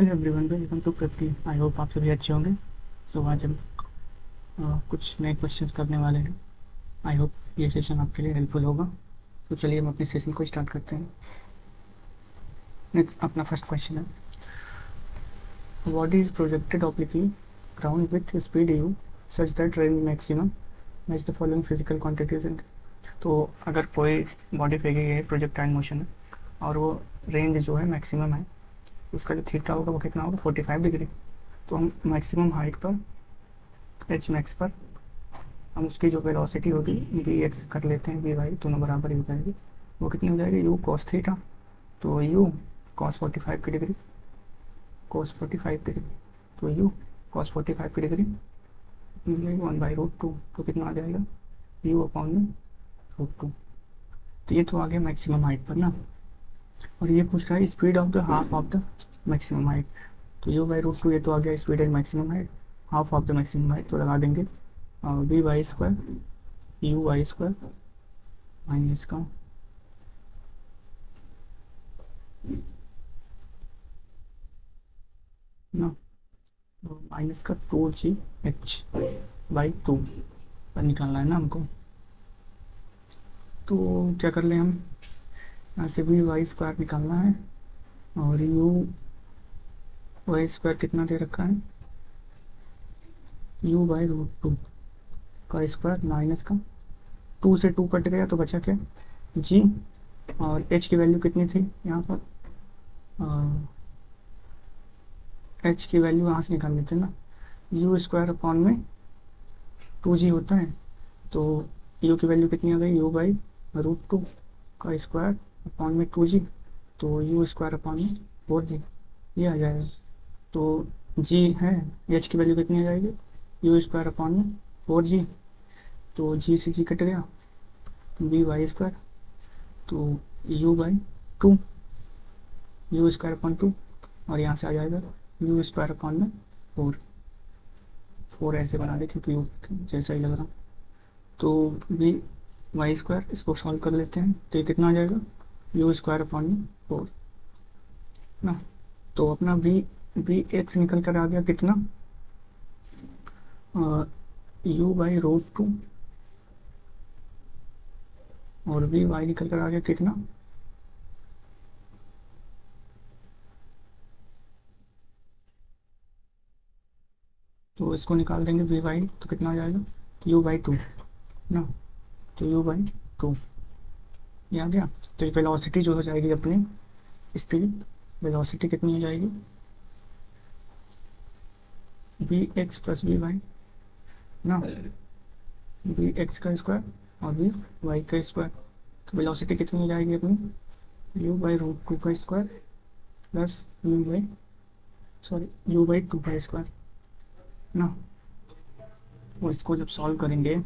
Hello everyone, welcome to prep. I hope आप सभी अच्छे होंगे। सो आज हम कुछ नए क्वेश्चंस करने वाले हैं। आई होप ये सेशन आपके लिए हेल्पफुल होगा। तो चलिए हम अपने सेशन को स्टार्ट करते हैं। अपना फर्स्ट क्वेश्चन है, body is projected obliquely ground with speed you such that range maximum match the following physical quantities and. तो अगर कोई बॉडी फेंकी गई है प्रोजेक्टाइल मोशन में और वो रेंज जो है मैक्सिमम है, उसका जो थीटा होगा वो कितना होगा, 45 डिग्री। तो हम मैक्सिमम हाइट पर, एच मैक्स पर, हम उसकी जो वेलोसिटी होगी वी एक्स कर लेते हैं, वी वाई दोनों बराबर ही हो जाएगी। वो कितनी हो जाएगी, यू कॉस थीटा। तो यू कॉस 45 की डिग्री, कॉस 45 डिग्री, तो यू कॉस 45 की डिग्री मिलेगी 1/√2। तो कितना आ जाएगा, यू अपॉन में √2। तो ये तो आ गया मैक्सिमम हाइट पर ना। और ये पूछ रहा है speed of the half of the maximum height. तो u/√2 ये तो आ गया speed and maximum height, half of the maximum height. तो लगा देंगे V Y square U Y square minus का ना, माइनस का 2g/2 पर निकालना है ना हमको। तो क्या कर लें हम, यहाँ से वी वाई स्क्वायर निकालना है और यू वाई स्क्वायर कितना दे रखा है, u/√2 का स्क्वायर माइनस का 2 से 2 कट गया तो बचा क्या, जी। और h की वैल्यू कितनी थी यहाँ पर, h की वैल्यू यहाँ से निकाल लेते हैं ना। यू स्क्वायर अपॉन में 2g होता है, तो u की वैल्यू कितनी आ गई, u/√2 का स्क्वायर अपॉन में 2g। तो यू स्क्वायर अपॉन में 4g ये आ जाएगा। तो g है, h की वैल्यू कितनी आ जाएगी, यू स्क्वायर अपॉन में 4g। तो g से g कट गया, वी वाई स्क्वायर, तो u/2 यू स्क्वायर अपॉन 2, और यहाँ से आ जाएगा यू स्क्वायर अपॉन में 4। 4 ऐसे बना दे क्योंकि यू जैसा ही लग रहा। तो वी वाई स्क्वायर इसको सॉल्व कर लेते हैं, तो ये कितना आ जाएगा, यू स्क्वायर अपॉन में 4 ना। तो अपना वी वी एक्स निकल कर आ गया कितना, u/√2, और वी वाई निकल कर आ गया कितना, तो इसको निकाल देंगे वी वाई, तो कितना आ जाएगा, u/2 ना। तो u/2 ये आ गया। तो ये वेलोसिटी जो हो जाएगी अपनी, स्पीड वेलोसिटी कितनी हो जाएगी, we X plus V Y ना, वी एक्स का स्क्वायर और वी वाई का स्क्वायर। तो वेलोसिटी कितनी हो जाएगी अपनी, u/√2 का स्क्वायर प्लस u/2 का स्क्वायर ना। और इसको जब सॉल्व करेंगे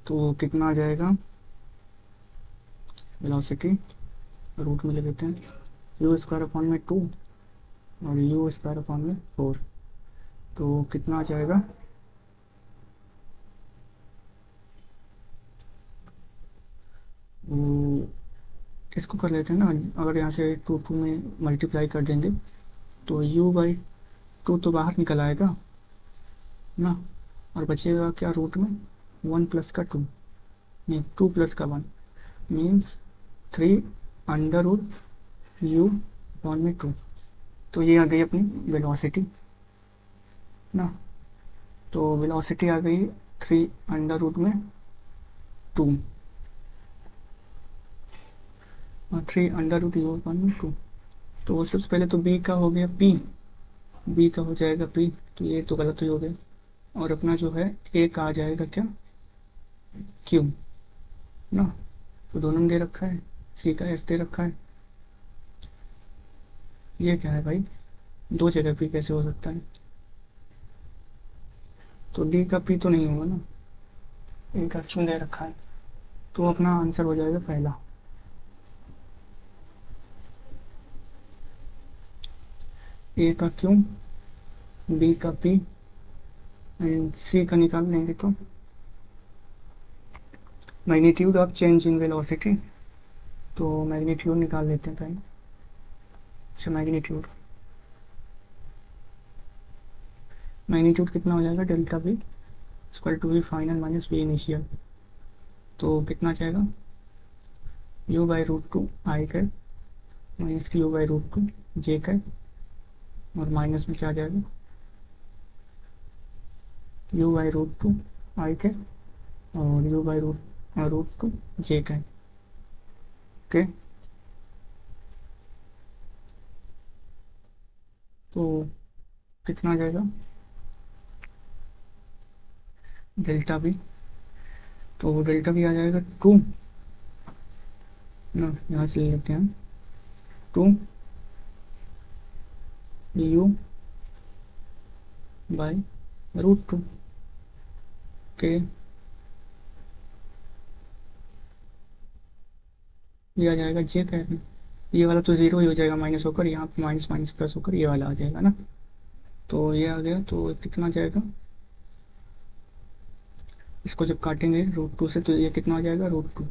तो कितना आ जाएगा, वेलोसिटी रूट में ले लेते हैं, यू स्क्वायर अपॉन में 2 और यू स्क्वायर अपॉन में 4। तो कितना आ जाएगा, वो इसको कर लेते हैं ना। अगर यहाँ से 2 में मल्टीप्लाई कर देंगे तो u/2 तो बाहर निकल आएगा ना, और बचेगा क्या रूट में, 1 प्लस का 2, नहीं 2 प्लस का 1 मीन्स 3√u अपॉन में 2। तो ये आ गई अपनी वेलोसिटी ना। तो वेलोसिटी आ गई 3√2 और 3√u अपॉन में 2। तो सबसे पहले तो बी का हो गया पी, बी का हो जाएगा पी, तो ये तो गलत ही हो गया। और अपना जो है ए का आ जाएगा क्या, क्यू ना। तो दोनों में दे रखा है, सी का एस दे रखा है। ये क्या है भाई, दो जगह पी कैसे हो सकता है, तो डी का पी तो नहीं होगा ना, ए का क्यू दे रखा है। तो अपना आंसर हो जाएगा पहला, ए का क्यू, बी का पी एंड सी का निकाल लेंगे तो magnitude of change in velocity. तो मैग्नीट्यूड निकाल लेते हैं पहले, अच्छा मैग्नीट्यूड मैग्नीट्यूड कितना हो जाएगा, delta v square to v final minus v initial. तो कितना जाएगा, u by root two i cap minus q by root two j cap, और माइनस में क्या आ जाएगा, u by root two i cap और u by root two j cap. Okay, तो कितना आ जाएगा, डेल्टा वी, तो डेल्टा वी आ जाएगा टू ना, यहाँ से ले लेते हैं, two u by root to के, ये आ जाएगा जे कैप में। ये वाला तो ज़ीरो ही हो जाएगा माइनस होकर, यहाँ पे माइनस माइनस प्लस होकर ये वाला आ जाएगा ना। तो ये आ गया, तो कितना जाएगा, इसको जब काटेंगे रूट टू से तो ये कितना आ जाएगा, रूट टू,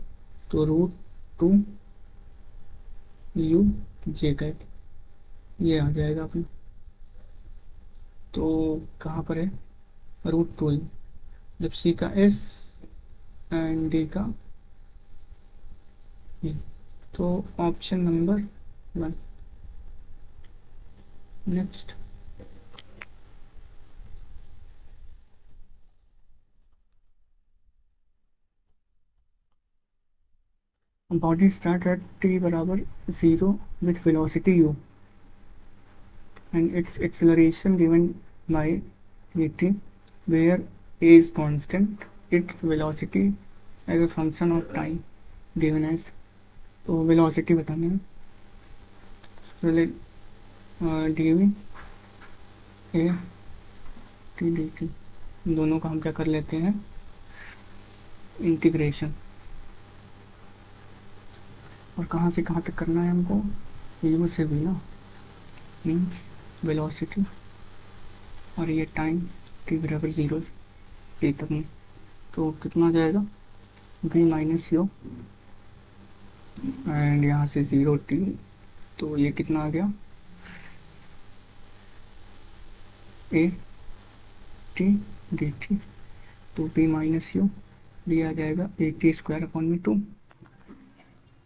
तो root two U J cap ये आ जाएगा अपने। तो कहाँ पर है, रूट टू यू, जब सी का एस एंड डी का ई, तो option number one. Next, body start at t बराबर zero with velocity u and its acceleration given by vt, where a is constant, its velocity as a function of time given as। तो velocity बताना है, पहले D V A T D T, दोनों का हम क्या कर लेते हैं, इंटीग्रेशन। और कहाँ से कहाँ तक करना है हमको, यू से भी ना, मीन्स वेलोसिटी, और ये टाइम टी बराबर ज़ीरो से ए तक में। तो कितना जाएगा, वी माइनस यू एंड यहाँ से ज़ीरो टी, तो ये कितना आ गया, ए टी डी टी, तो बी माइनस यू डी आ जाएगा ए टी स्क्वायर अपॉन में टू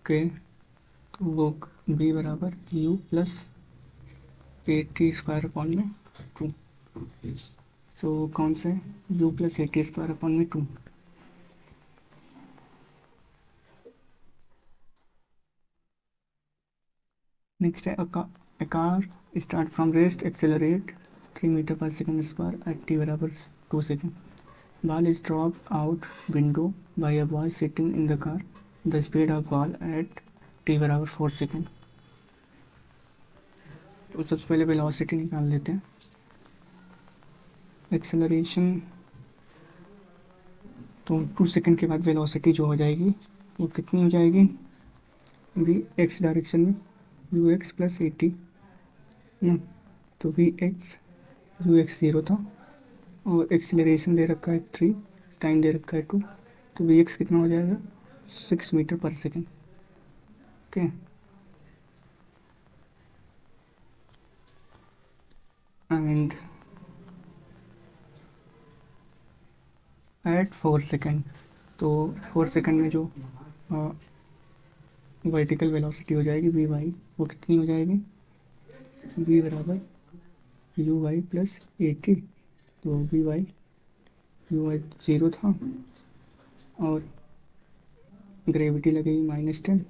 के, तो वो बी बराबर you plus a T square upon में टू। सो कौन से, you plus a T square upon में टू। नेक्स्ट है, a car start from rest, accelerate 3 meter per second square at t बराबर 2 second. Ball is dropped out window by a boy sitting in the car. The speed of ball at t बराबर 4 second. तो सबसे पहले velocity निकाल लेते हैं। Acceleration तो 2 second के बाद वेलोसिटी जो हो जाएगी वो कितनी हो जाएगी, वी एक्स डायरेक्शन में u x plus a t, तो v x u x zero था और एक्सीलरेशन दे रखा है 3, टाइम दे रखा है 2, तो वी एक्स कितना हो जाएगा, 6 मीटर पर second. Okay, and at 4 second, तो 4 सेकेंड में जो वर्टिकल वेलोसिटी हो जाएगी वी वाई, वो कितनी हो जाएगी, वी बराबर u y plus a t, तो v y u y zero था और ग्रेविटी लगेगी -10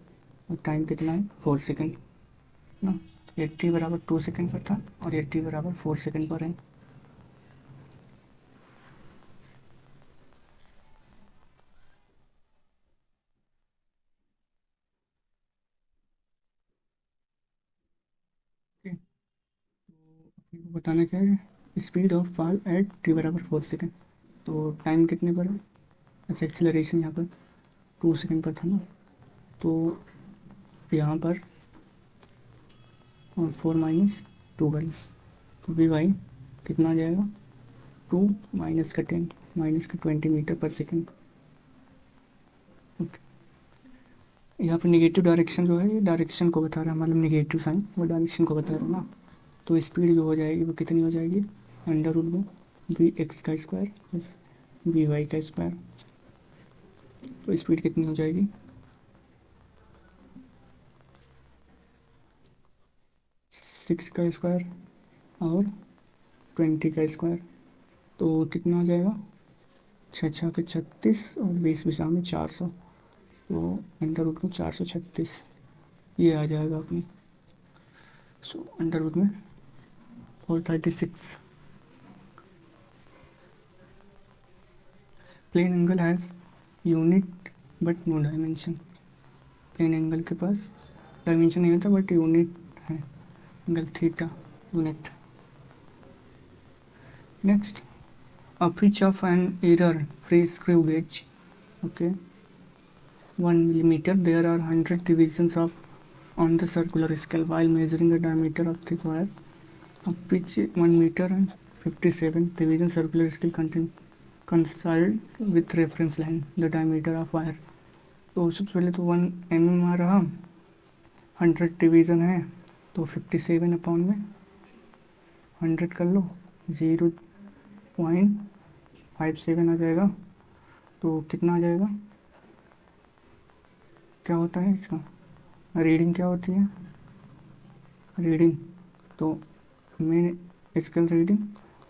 और टाइम कितना है 4 सेकेंड ना, 80 बराबर 2 सेकेंड पर था और 80 बराबर 4 सेकेंड पर है। ओके, तो आपको बताना क्या है, speed of fall eight t बराबर 4 सेकेंड, तो टाइम कितने पर है, अच्छा एक्सेलरेशन यहाँ पर 2 सेकेंड पर था ना, तो यहाँ पर और 4 माइनस 2 कर, तो वी वाई कितना आ जाएगा, 2 माइनस का 10 माइनस का 20 मीटर पर सेकेंड। यहाँ पर निगेटिव डायरेक्शन जो है ये डायरेक्शन को बता रहा है, मतलब निगेटिव साइन वो डायरेक्शन को बता रहा है ना, तो स्पीड जो हो जाएगी वो कितनी हो जाएगी, अंडर रूट में वी एक्स का स्क्वायर प्लस वी वाई का स्क्वायर। तो स्पीड कितनी हो जाएगी, 6 का स्क्वायर और 20 का स्क्वायर, तो कितना हो जाएगा, 6 6 के 36 और 20 में 400, तो अंडर रूट में 436 ये आ जाएगा अपनी। सो अंडर रूट में 436। Plane angle has unit but no dimension. Plane angle के पास डायमेंशन नहीं होता बट यूनिट है, angle theta unit. Next, a pitch of an error free screw gauge, okay, 1 millimeter. There are 100 divisions of on the circular scale. While measuring the diameter of the wire, a pitch 1 meter and 57 division circular scale contain coincide with reference line the diameter of wire. तो सबसे पहले तो 1 mm आ रहा, 100 division है तो 57 upon में 100 कर लो, 0.57 आ जाएगा। तो कितना आ जाएगा, क्या होता है इसका रीडिंग, क्या होती है रीडिंग, तो मेन स्केल रीडिंग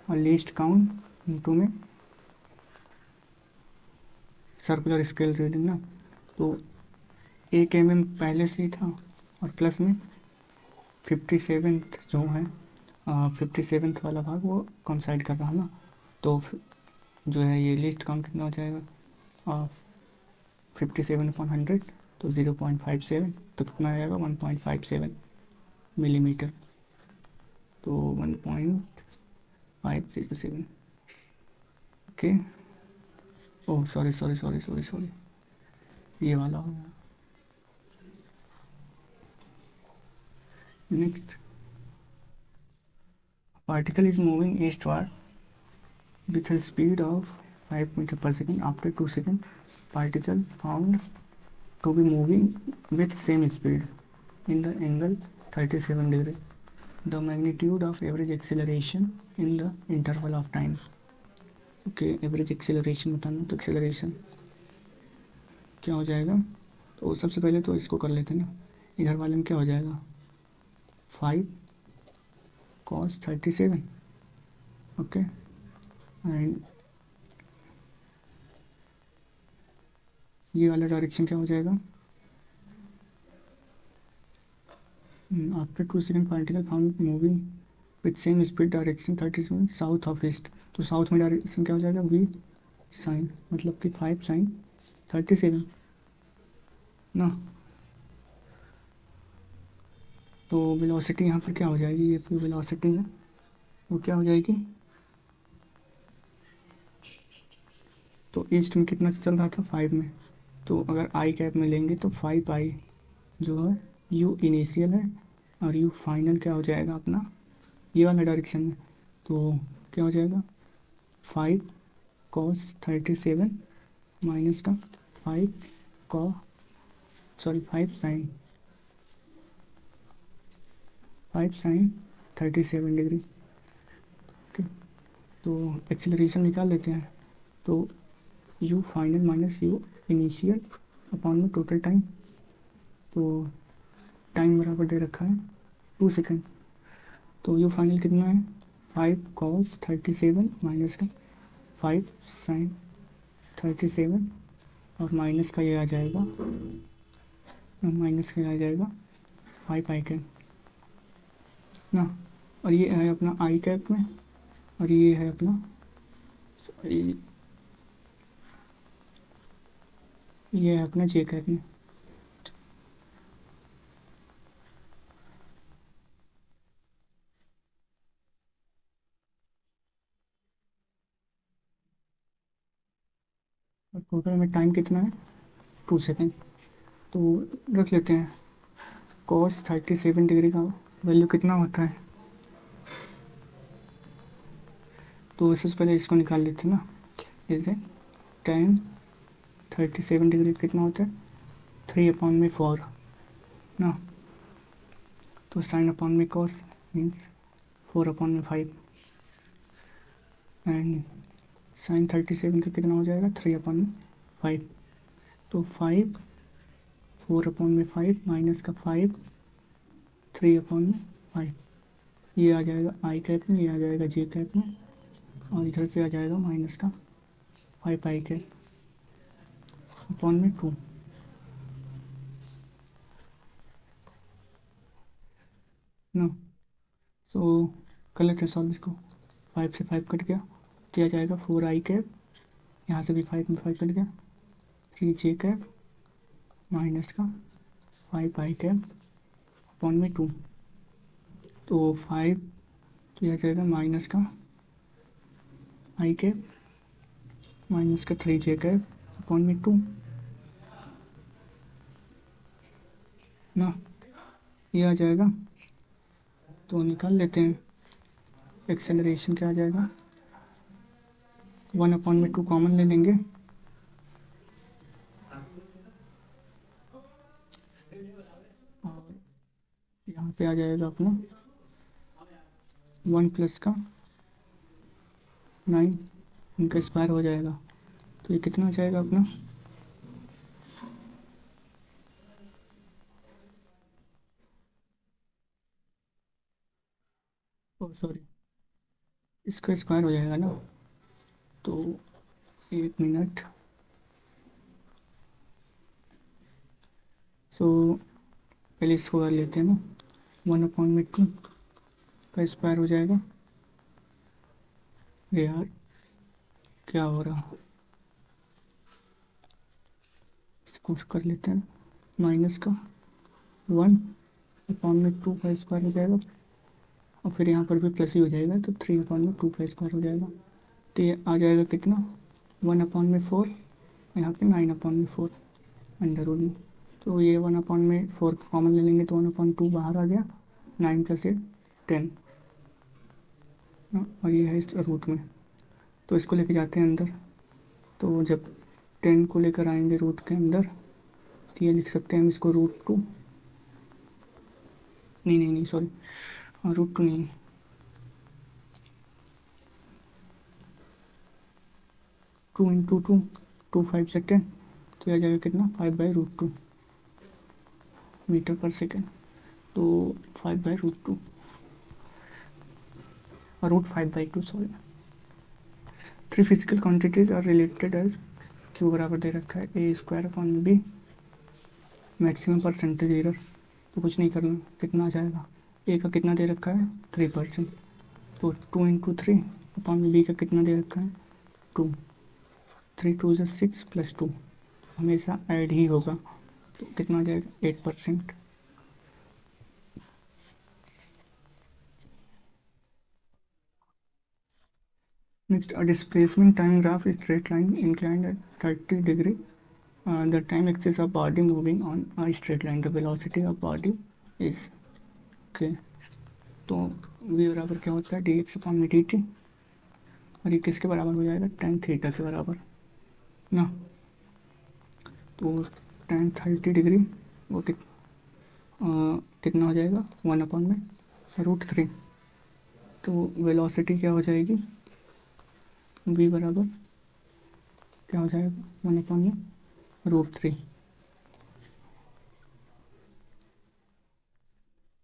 और लीस्ट काउंट इनटू में सर्कुलर स्केल रीडिंग ना। तो 1 mm पहले से ही था और प्लस में 57 जो है 57 वाला भाग वो कॉन्साइड कर रहा ना, तो जो है ये लीस्ट काउंट कितना हो जाएगा 57/100, तो 0.57, तो कितना आएगा 1.57 मिलीमीटर, तो 1.507। Okay, oh sorry sorry sorry sorry sorry, ये वाला हो गया। Next, particle is moving eastward with a speed of 5 meter per second. After 2 seconds, particle found to be moving with same speed in the angle 37 degree. The magnitude of average acceleration in the interval of time. Okay, average acceleration बताना, तो acceleration क्या हो जाएगा, तो सबसे पहले तो इसको कर लेते हैं ना, इधर वाले में क्या हो जाएगा 5 cos 37, ओके, एंड ये वाला डायरेक्शन क्या हो जाएगा, after 2 second particle found moving with same speed direction 37 south of east, तो साउथ में डायरेक्शन क्या हो जाएगा वी साइन, मतलब कि 5 sin 37 ना। तो वेलोसिटी यहाँ पर क्या हो जाएगी, ये पूरी वेलोसिटी है वो क्या हो जाएगी, तो ईस्ट में कितना चल रहा था 5 में, तो अगर आई कैप में लेंगे तो 5i जो है यू इनिशियल है और यू फाइनल क्या हो जाएगा अपना ये वाला डायरेक्शन में, तो क्या हो जाएगा 5 cos 37 माइनस का 5 cos 5 sin 37 डिग्री। ओके, तो एक्सेलरेशन निकाल लेते हैं, तो you final minus you initial upon में टोटल टाइम, तो टाइम बराबर दे रखा है 2 सेकेंड, तो यू फाइनल कितना है 5 cos 37 माइनस का 5 sin 37 और माइनस का ये आ जाएगा 5 आई कैप ना, और ये है अपना आई कैप में और ये है अपना ये है अपना जे कैप में। और टोटल में टाइम कितना है 2 सेकेंड, तो रख लेते हैं cos 37 डिग्री का वैल्यू कितना होता है, तो इससे पहले इसको निकाल लेते हैं ना, जैसे tan 37 डिग्री कितना होता है 3/4 ना, तो sin अपॉन में cos मीन्स 4/5 एंड साइन 37 का कितना हो जाएगा 3/5। तो 5 4/5 माइनस का 5 3/5, ये आ जाएगा आई कैप में, ये आ जाएगा जे कैप में, और इधर से आ जाएगा माइनस का 5 आई कैप अपॉन में 2 ना। सो कर लेते हैं सॉल्व इसको। 5 से 5 कट गया, क्या जाएगा 4 आई कैप, यहाँ से भी 5 में 5 कट गया, 3 जे कैप माइनस का 5 आई कैप अपॉन में 2। तो 5 तो यह जाएगा माइनस का आई कैप माइनस का 3 जे कैप अपॉन में 2 ना, ये आ जाएगा। तो निकाल लेते हैं, एक्सेलरेशन क्या आ जाएगा 1/2 कॉमन ले लेंगे, और यहाँ पे आ जाएगा अपना 1 प्लस का 9, इनका स्क्वायर हो जाएगा। तो ये कितना हो जाएगा अपना ओ सॉरी, इसका स्क्वायर हो जाएगा ना। तो 1 मिनट। सो पहले इसको कर लेते हैं ना, 1/2 का स्क्वायर हो जाएगा। अरे यार क्या हो रहा, इसको कर लेते हैं, माइनस का 1/2 का स्क्वायर हो जाएगा, और फिर यहाँ पर भी प्लस ही हो जाएगा, तो 3/2 का स्क्वायर हो जाएगा। तो ये आ जाएगा कितना 1/4, यहाँ पे 9/4 अंडर रूट में। तो ये 1/4 कॉमन ले लेंगे, तो 1/2 बाहर आ गया, 9 प्लस 8 10, और ये है इस रूट में। तो इसको लेके जाते हैं अंदर, तो जब 10 को लेकर आएंगे रूट के अंदर, तो ये लिख सकते हैं हम इसको √2, नहीं नहीं नहीं सॉरी, √2 नहीं, 2 इंटू 2, 2 5 से 10, तो यह जाएगा कितना 5/√2 मीटर पर सेकेंड। तो 5/√2 और √5/2 sorry. 3 physical quantities are related as Q बराबर दे रखा है A² / B, maximum percentage error. तो कुछ नहीं करना, कितना आ जाएगा, ए का कितना दे रखा है 3%, तो 2 × 3/B का कितना दे रखा है 2, 3 × 2 = 6 + 2, हमेशा ऐड ही होगा, तो कितना आ जाएगा 8%। Next, a displacement time graph is straight line inclined at 30 degree, the time axis of body moving on a straight line, the velocity of body is okay। तो v बराबर क्या होता है dx/dt, और ये किसके बराबर हो जाएगा tan थीटा के बराबर ना। तो tan 30 डिग्री वो कितना हो जाएगा 1/√3। तो वेलोसिटी क्या हो जाएगी v बराबर क्या हो जाएगा 1/√3।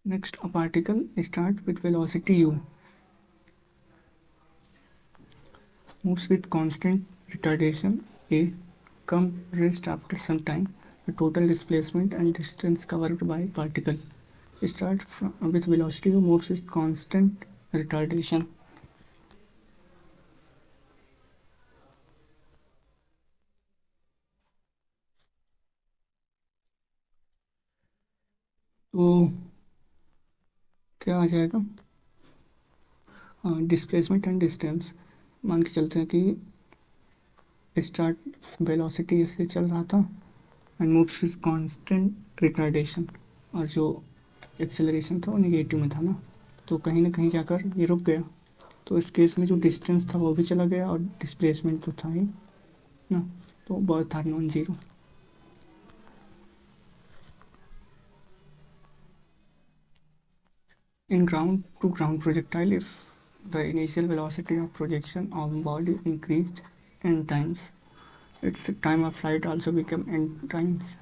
Next, a particle start with velocity u, moves with constant retardation a, compressed after some time, the total displacement and distance covered by particle start with velocity u, moves with constant retardation। तो क्या आ जाएगा displacement and distance, मान के चलते हैं कि start velocity इससे चल रहा था and moves with constant retardation, और जो एक्सेलरेशन था वो निगेटिव में था ना, तो कहीं ना कहीं जाकर ये रुक गया। तो इस केस में जो डिस्टेंस था वो भी चला गया, और डिस्प्लेसमेंट तो था ही ना, तो बहुत था non zero. In ground to ground projectile if the initial velocity of projection of body increased n times. Its time of flight also became n times.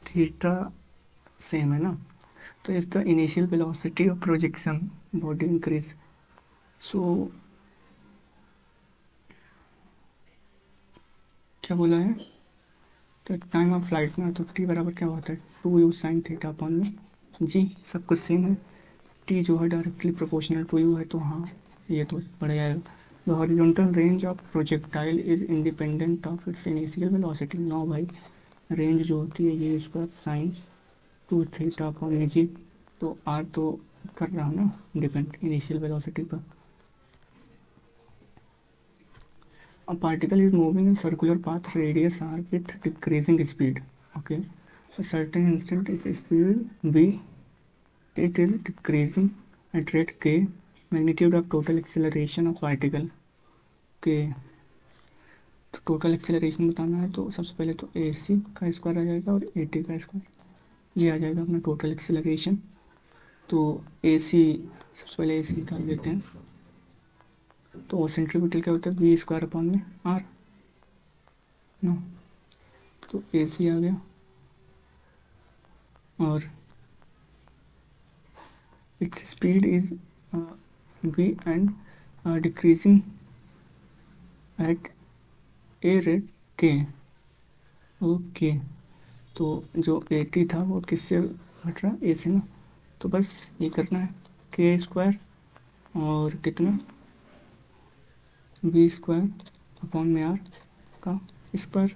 Theta same है ना, तो if the initial velocity of projection body increase, so क्या बोला है, तो time of flight में तो T बराबर क्या होता है, 2u साइन थीटा अपॉन में जी, सब कुछ सेम है। टी जो है डायरेक्टली प्रोपोर्शनल टू यू है, तो हाँ ये तो बढ़ जाएगा। The horizontal range of projectile is independent of its initial velocity. No भाई, रेंज जो होती है ये इसका साइन 2 थीटा अपॉन में जी, तो आर तो कर रहा है ना डिपेंड इनिशियल वेलोसिटी पर। A particle is moving in circular path radius r with decreasing speed. Okay, a certain instant its speed v, it is decreasing at rate k, magnitude of total acceleration of particle k। तो total acceleration बताना है तो सबसे पहले तो A सी का square आ जाएगा और ए टी का स्क्वायर, ये आ जाएगा अपना टोटल एक्सेलरेशन। तो ए सी, सबसे पहले ए सी निकाल देते हैं, तो सेंट्रीपिटल क्या होता है, वी स्क्वायर अपॉन में आर नो, तो ए सी आ गया और its speed is V and decreasing at a rate K. Okay, तो जो ए टी था वो किससे घट रहा, ए से ना, तो बस ये करना है के स्क्वायर और कितना वी स्क्वायर अपॉन में आर का स्क्वायर,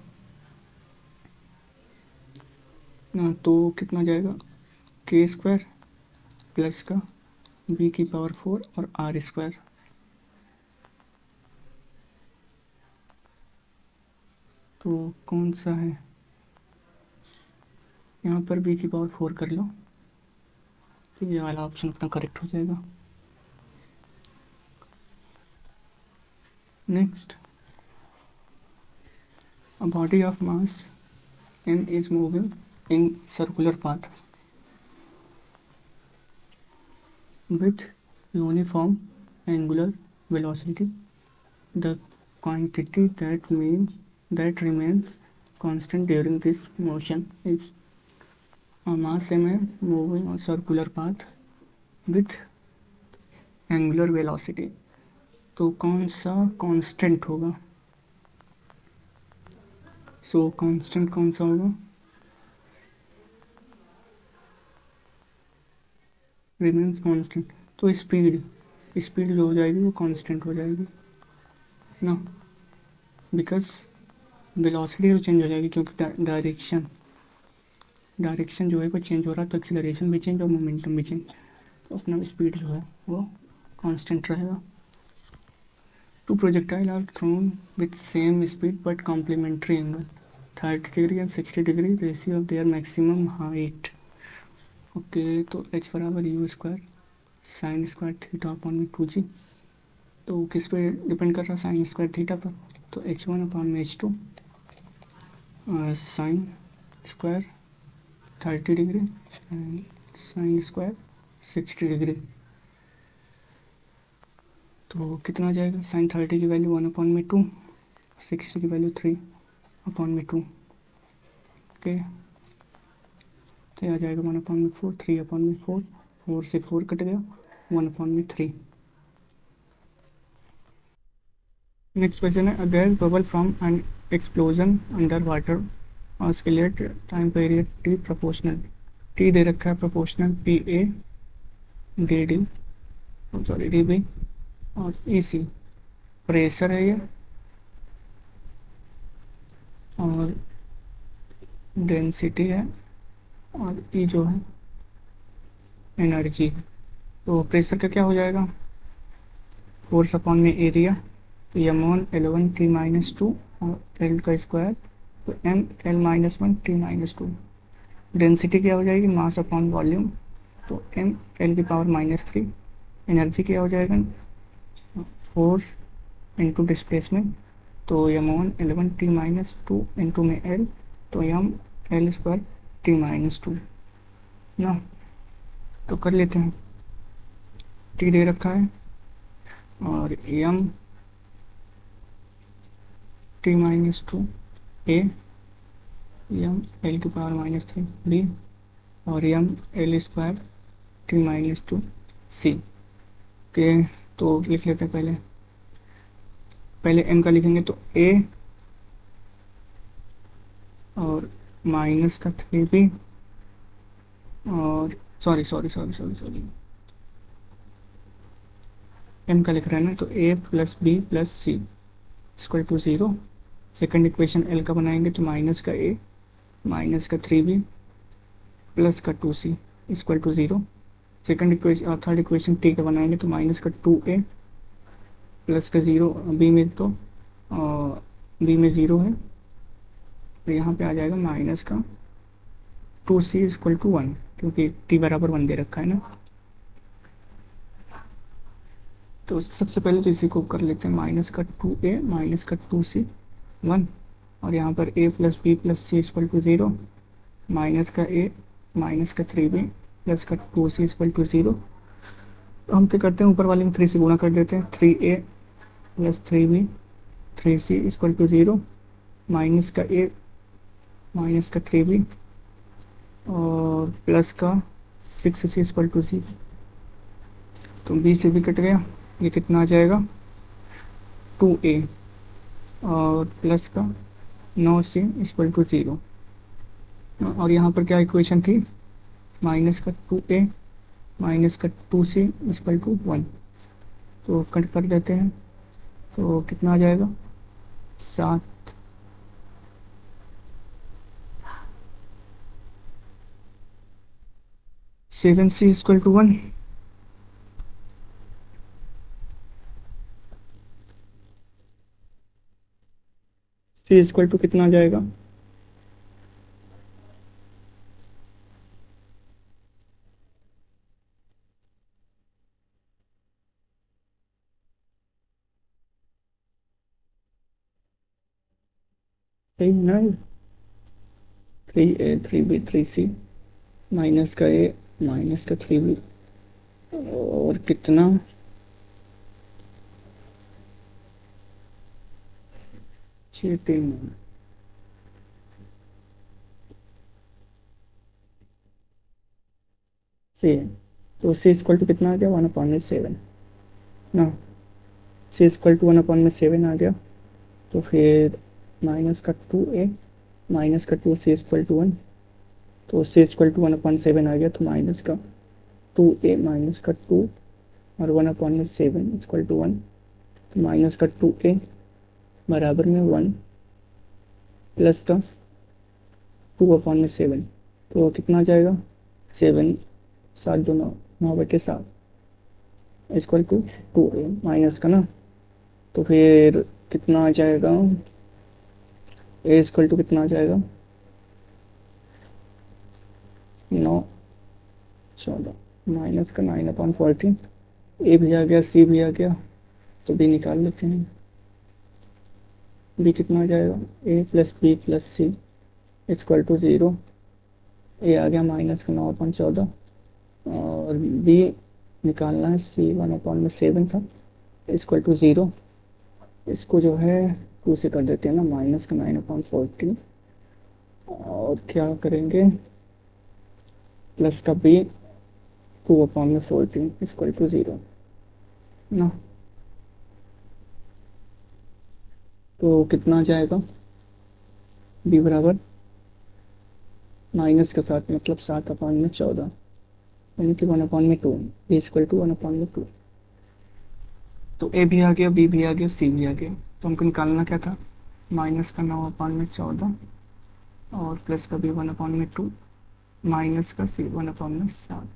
तो कितना जाएगा के स्क्वायर प्लस का वी की पावर 4 और आर स्क्वायर। तो कौन सा है, यहाँ पर वी की पावर 4 कर लो, तो ये वाला ऑप्शन अपना करेक्ट हो जाएगा। Next, a body of mass m is moving in circular path with uniform angular velocity. The quantity that remains constant during this motion is a mass m moving on circular path with angular velocity। तो कौन सा constant होगा, सो constant कौन सा होगा, remains constant, तो speed जो हो जाएगी वो कांस्टेंट हो जाएगी ना, बिकॉज वेलोसिटी तो चेंज हो जाएगी क्योंकि डायरेक्शन जो है वो चेंज हो रहा है, तो एक्सीलरेशन भी चेंज और मोमेंटम भी चेंज, तो अपना स्पीड जो है वो कांस्टेंट रहेगा। Two projectiles are thrown with same speed but complementary angle 30 degree and 60 degree, ratio of their maximum height. Okay, तो एच बराबर U square sine square theta upon में 2g, तो किस पे डिपेंड कर रहा है, साइन स्क्वायर थीटा पर, तो h1 अपॉन में h2 sine square 30 degree and sine square 60 degree, तो कितना आ जाएगा, साइन 30 की वैल्यू 1 अपॉन में 2, 60 की वैल्यू 3 अपॉन में 2। ओके, तो आ जाएगा 1 अपॉन में 4, 3 अपॉन में 4, 4 से 4 कट गया, 1 अपॉन में 3। नेक्स्ट क्वेश्चन है, a gas bubble from an explosion under water oscillate time period t proportional, t दे रखा है proportional p a d d sorry d b और ई सी, प्रेशर है ये और डेंसिटी है और ई जो है एनर्जी। तो प्रेशर का क्या हो जाएगा, फोर्स अपॉन में एरिया, तो एम वन L1 T-2 और एल का स्क्वायर, तो एम L-1 T-2। डेंसिटी क्या हो जाएगी, मास अपॉन वॉल्यूम, तो एम एल की पावर -3। एनर्जी क्या हो जाएगा, फोर्स इंटू डिस्प्लेसमेंट, तो m1 L1 T-2 इंटू में एल, तो एम एल स्क्वायर T-2 ना। तो कर लेते हैं, टी दे रखा है और M T minus two a, M L की पावर माइनस थ्री बी, और M L square T minus two c के। तो लिख लेते हैं पहले, पहले एम का लिखेंगे तो ए और माइनस का थ्री बी, और sorry sorry sorry sorry sorry, M का लिख रहे हैं ना, तो A plus B plus C equal to zero. Second equation L का बनाएंगे तो माइनस का ए माइनस का थ्री बी प्लस का two C equal to zero. Second equation third equation T का बनाएंगे तो माइनस का टू ए प्लस का ज़ीरो, बी में तो बी में ज़ीरो है, तो यहाँ पे आ जाएगा माइनस का two C equal to one, क्योंकि टी बराबर वन दे रखा है ना। तो सबसे पहले तो इसी को कर लेते हैं, माइनस का टू ए माइनस का टू सी वन, और यहाँ पर A plus B plus C equal to zero, minus का ए माइनस का थ्री बी प्लस का two C equal to zero. तो हम क्या करते हैं, ऊपर वाले में थ्री से गुणा कर देते हैं, three A plus three B three C equal to zero, minus का ए माइनस का थ्री बी और प्लस का six C equal to C. तो बी से भी कट गया, ये कितना आ जाएगा टू ए और प्लस का नौ सी इक्वल टू ज़ीरो। और यहाँ पर क्या इक्वेशन थी, माइनस का टू ए माइनस का two C equal to one. तो कट कर देते हैं, तो कितना आ जाएगा सात, seven C equal to one. C equal to कितना आ जाएगा, सही ना, three A three B three C minus का ए माइनस का थ्री बी और कितना छः तीन सी है। तो सी इक्वल टू कितना आ गया, वन अपॉन में सेवन ना, C equal to one upon में सेवन आ गया। तो फिर माइनस का टू ए माइनस का two C equal to one, तो C equal to one upon seven आ गया, तो माइनस का टू ए माइनस का टू और वन अपॉन में सेवन इक्वल टू वन, तो माइनस का टू ए बराबर में वन प्लस का टू अपॉन में सेवन, तो कितना आ जाएगा सेवन, सात दो नौ, नौ बटे सात equal to two A minus का ना। तो फिर कितना आ जाएगा, ए इक्वल टू कितना आ जाएगा नौ चौदह माइनस का नाइन अपॉन फोर्टीन, ए भी आ गया सी भी आ गया, तो बी निकाल लेते हैं। बी कितना आ जाएगा, A plus B plus C equal to zero, A आ गया माइनस का नौ अपॉन चौदह, और बी निकालना है, सी वन अपॉन में सेवन था इक्वल टू ज़ीरो। इसको जो है टू से कर देते हैं ना, माइनस का नाइन अपॉन फोर्टीन, और क्या करेंगे प्लस का बी टू अपॉन में फोर्टीन इक्वल टू ज़ीरो ना। तो कितना आ जाएगा, बी बराबर माइनस के साथ मतलब सात अपॉन में चौदह, यानी कि वन अपॉन में two, B equal to one upon में टू। तो ए भी आ गया बी भी आ गया सी भी आ गया, तो हमको निकालना क्या था, माइनस का नौ अपॉन में चौदह और प्लस का बी वन अपॉन में टू माइनस का सी वन अपॉन में सात।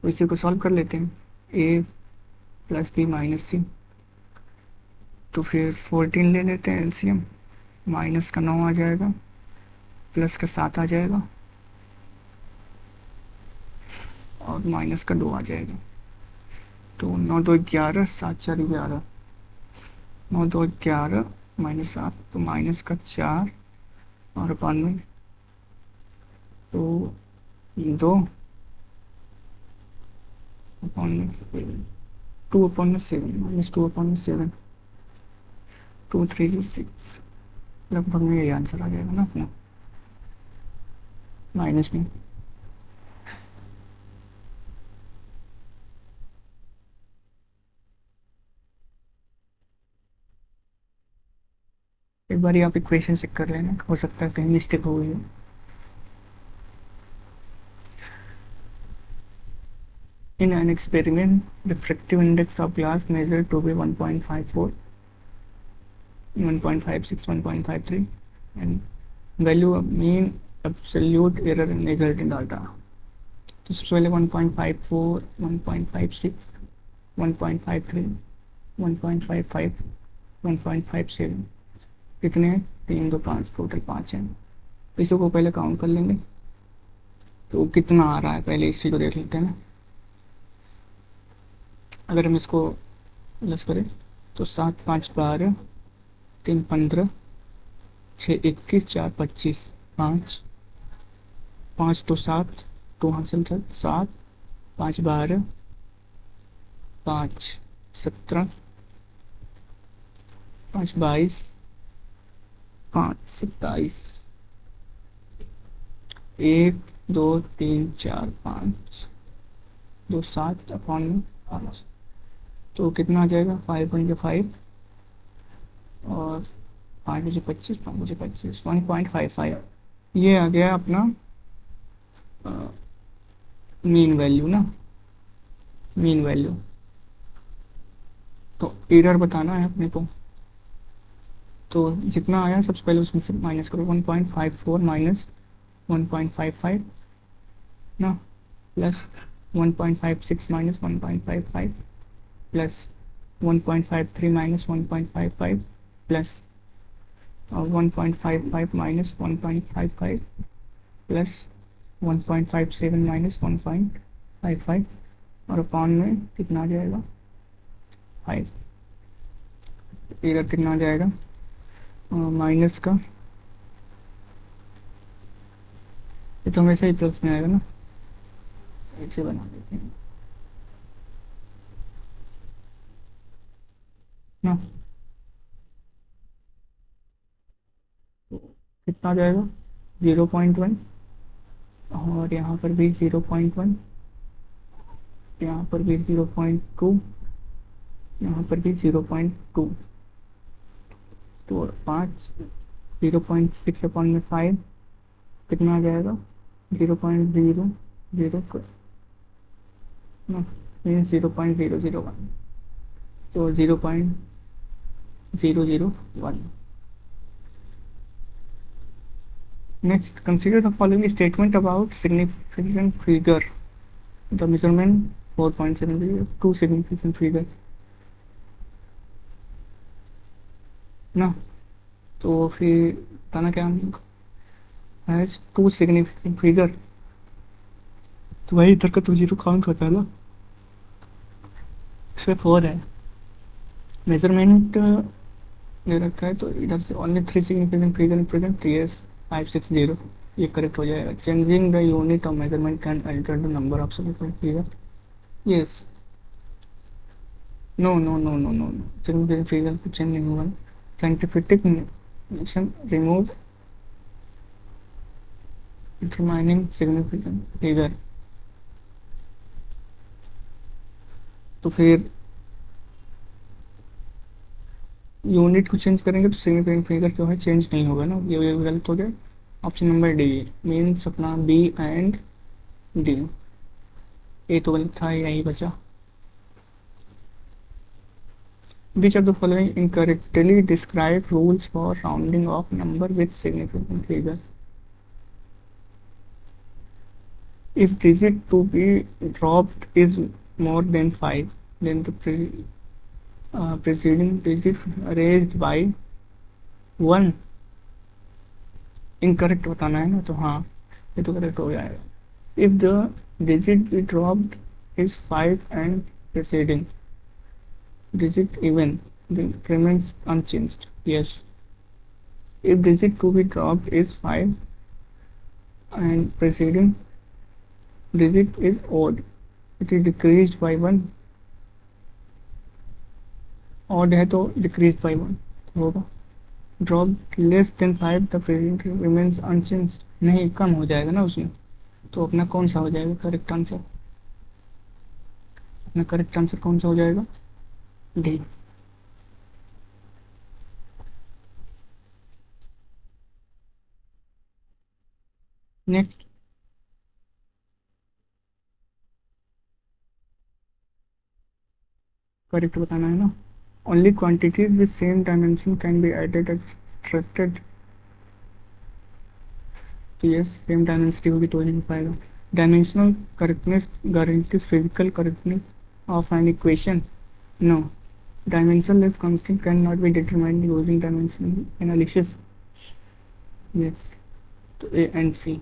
तो इसी को सॉल्व कर लेते हैं, ए प्लस बी माइनस सी, तो फिर 14 ले लेते हैं एलसीएम, माइनस का 9 आ जाएगा प्लस का 7 आ जाएगा और माइनस का 2 आ जाएगा। तो 9 2 11 7 4 11, 9 2 11 माइनस 7, तो माइनस का 4 और अपन में तो 2 अपन में 2/7 -2/7, 2 3 6, लगभग में यही आंसर आ जाएगा ना अपना, माइनस में। एक बार आप इक्वेशन चेक कर लेना, हो सकता है कहीं मिस्टेक हो गई हो। In an experiment, the refractive index of glass measured to be 1.54, 1.56, 1.53, and value of mean absolute error measured in data. तो सबसे पहले 1.54, 1.56, 1.53, 1.55, 1.57, कितने हैं? 3 2 5, टोटल 5 हैं। इसको को पहले काउंट कर लेंगे, तो कितना आ रहा है पहले इसी को देख लेते हैं ना। अगर हम इसको प्लस करें तो 7 5 12, 3 15, 6 21, 4 25, 5 5 तो 7, 2 हासिल था 7, 5 12, 5 17, 5 22, 5 27, 1 2 3 4 5 2 7 अपॉन 5, तो कितना आ जाएगा? 5 और 5 बजे 25, 5 बजे 25, 1.55, ये आ गया अपना मीन वैल्यू ना, मीन वैल्यू। तो एरर बताना है अपने को, तो जितना आया सबसे पहले उसमें से माइनस करो। 1.54 माइनस 1.55 ना, plus 1.56 minus 1.55, plus 1.53 minus 1.55, plus 1.55 minus 1.55, plus 1.57 minus 1.55, और अपॉन में कितना आ जाएगा? 5। इधर कितना आ जाएगा माइनस का? ये तो हमेशा ही प्लस में आएगा ना, ऐसे बना देते हैं ना। तो कितना आ जाएगा? 0.1, और यहाँ पर भी 0.1, यहाँ पर भी 0.2, यहाँ पर भी 0.2, तो 5, 0.6 अपॉन में 5 कितना आ जाएगा? 0.004 ना, 0.001, तो 0.001। Next, consider the following statement about significant figure. The measurement 4.7, two significant figure ना, तो फिर बताना क्या हैज टू सिग्निफिकेंट फिगर, तो वही इधर का तो 0 काउंट होता है ना, इसमें 4 है। मेजरमेंट दे रखा है, तो इधर से only 3 significant figure present, yes 560, ये करेक्ट हो जाएगा। Changing the unit of measurement can alter the number of significant figure, yes. No no no no no, significant figure को चेंज नहीं होगा। Scientific notion remove determining significant figure, तो फिर unit को change करेंगे तो सिग्निफिकेंट फिगर जो है चेंज नहीं होगा ना, ये गलत हो गया। ऑप्शन नंबर डी मीन्स अपना बी एंड डी, ए तो गलत था, यही बचा। Which of the following incorrectly describe rules for rounding off number with significant figure? If digit to be dropped is more than 5, then the preceding digit raised by 1, incorrect बताना है ना, तो हाँ ये तो करेक्ट हो जाएगा। If the digit be dropped is 5 and preceding digit even, then remains unchanged, yes. If digit to be dropped is 5 and preceding digit is odd, it is decreased by 1, odd है तो decrease by one होगा। Drop less than 5 the present remains unchanged, नहीं कम हो जाएगा ना उसमें। तो अपना कौन सा हो जाएगा करेक्ट आंसर? अपना करेक्ट आंसर कौन सा हो जाएगा? डी। नेक्स्ट। करेक्ट बताना है ना। Only quantities with same dimension can be added extracted. तो यस सेम डायमेंसिटी होगी तो ही हो पाएगा। Dimensional correctness guarantees physical correctness of an equation. No, dimensionless constant cannot be determined using dimensional analysis. Yes, तो A and C।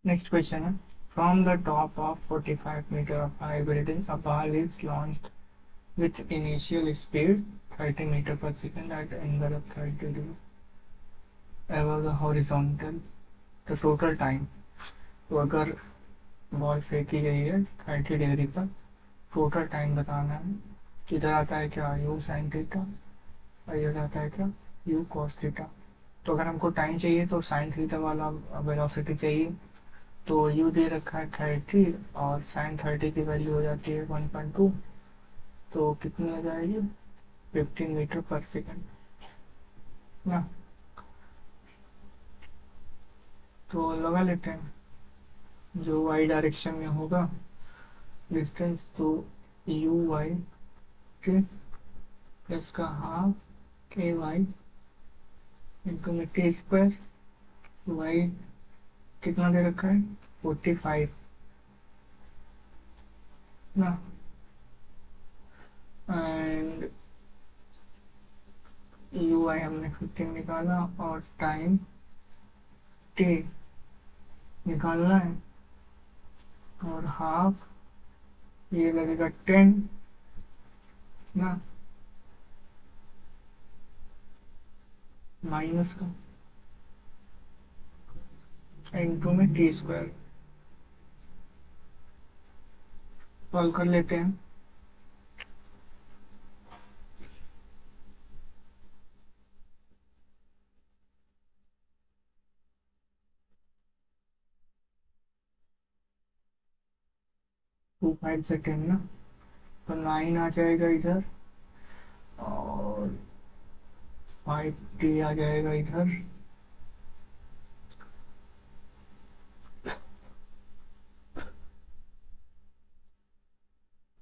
Next question है, from the top of 45 meter of high building, a ball is launched with initial speed 30 meter per second at angle of 30 degrees above the horizontal. The total time. तो अगर ball फेंकी गई है 30 degree पर, total time बताना है। किधर आता है क्या, यू साइन थीटा, और इधर आता है क्या, यू कॉस थीटा। तो अगर हमको टाइम चाहिए तो साइन थीटा वाला वेलोसिटी चाहिए, तो यू दे रखा है 30 और साइन 30 की वैल्यू हो जाती है 1.2, तो कितनी आ जाएगी 15 मीटर पर सेकेंड ना। तो लगा लेते हैं जो वाई डायरेक्शन में होगा डिस्टेंस, तो यू वाई के प्लस का हाफ के वाई इंटू में टी स्क्वायर, वाई कितना दे रखा है 45 ना, एंड यू आई हमने 15 निकाला और टाइम टी निकालना है, और हाफ ये लगेगा 10 ना, माइनस का इंटू में टी स्क्वायर। सॉल्व कर लेते हैं। टू 5 से 10 ना, तो 9 आ जाएगा इधर, और 5 टी आ जाएगा इधर,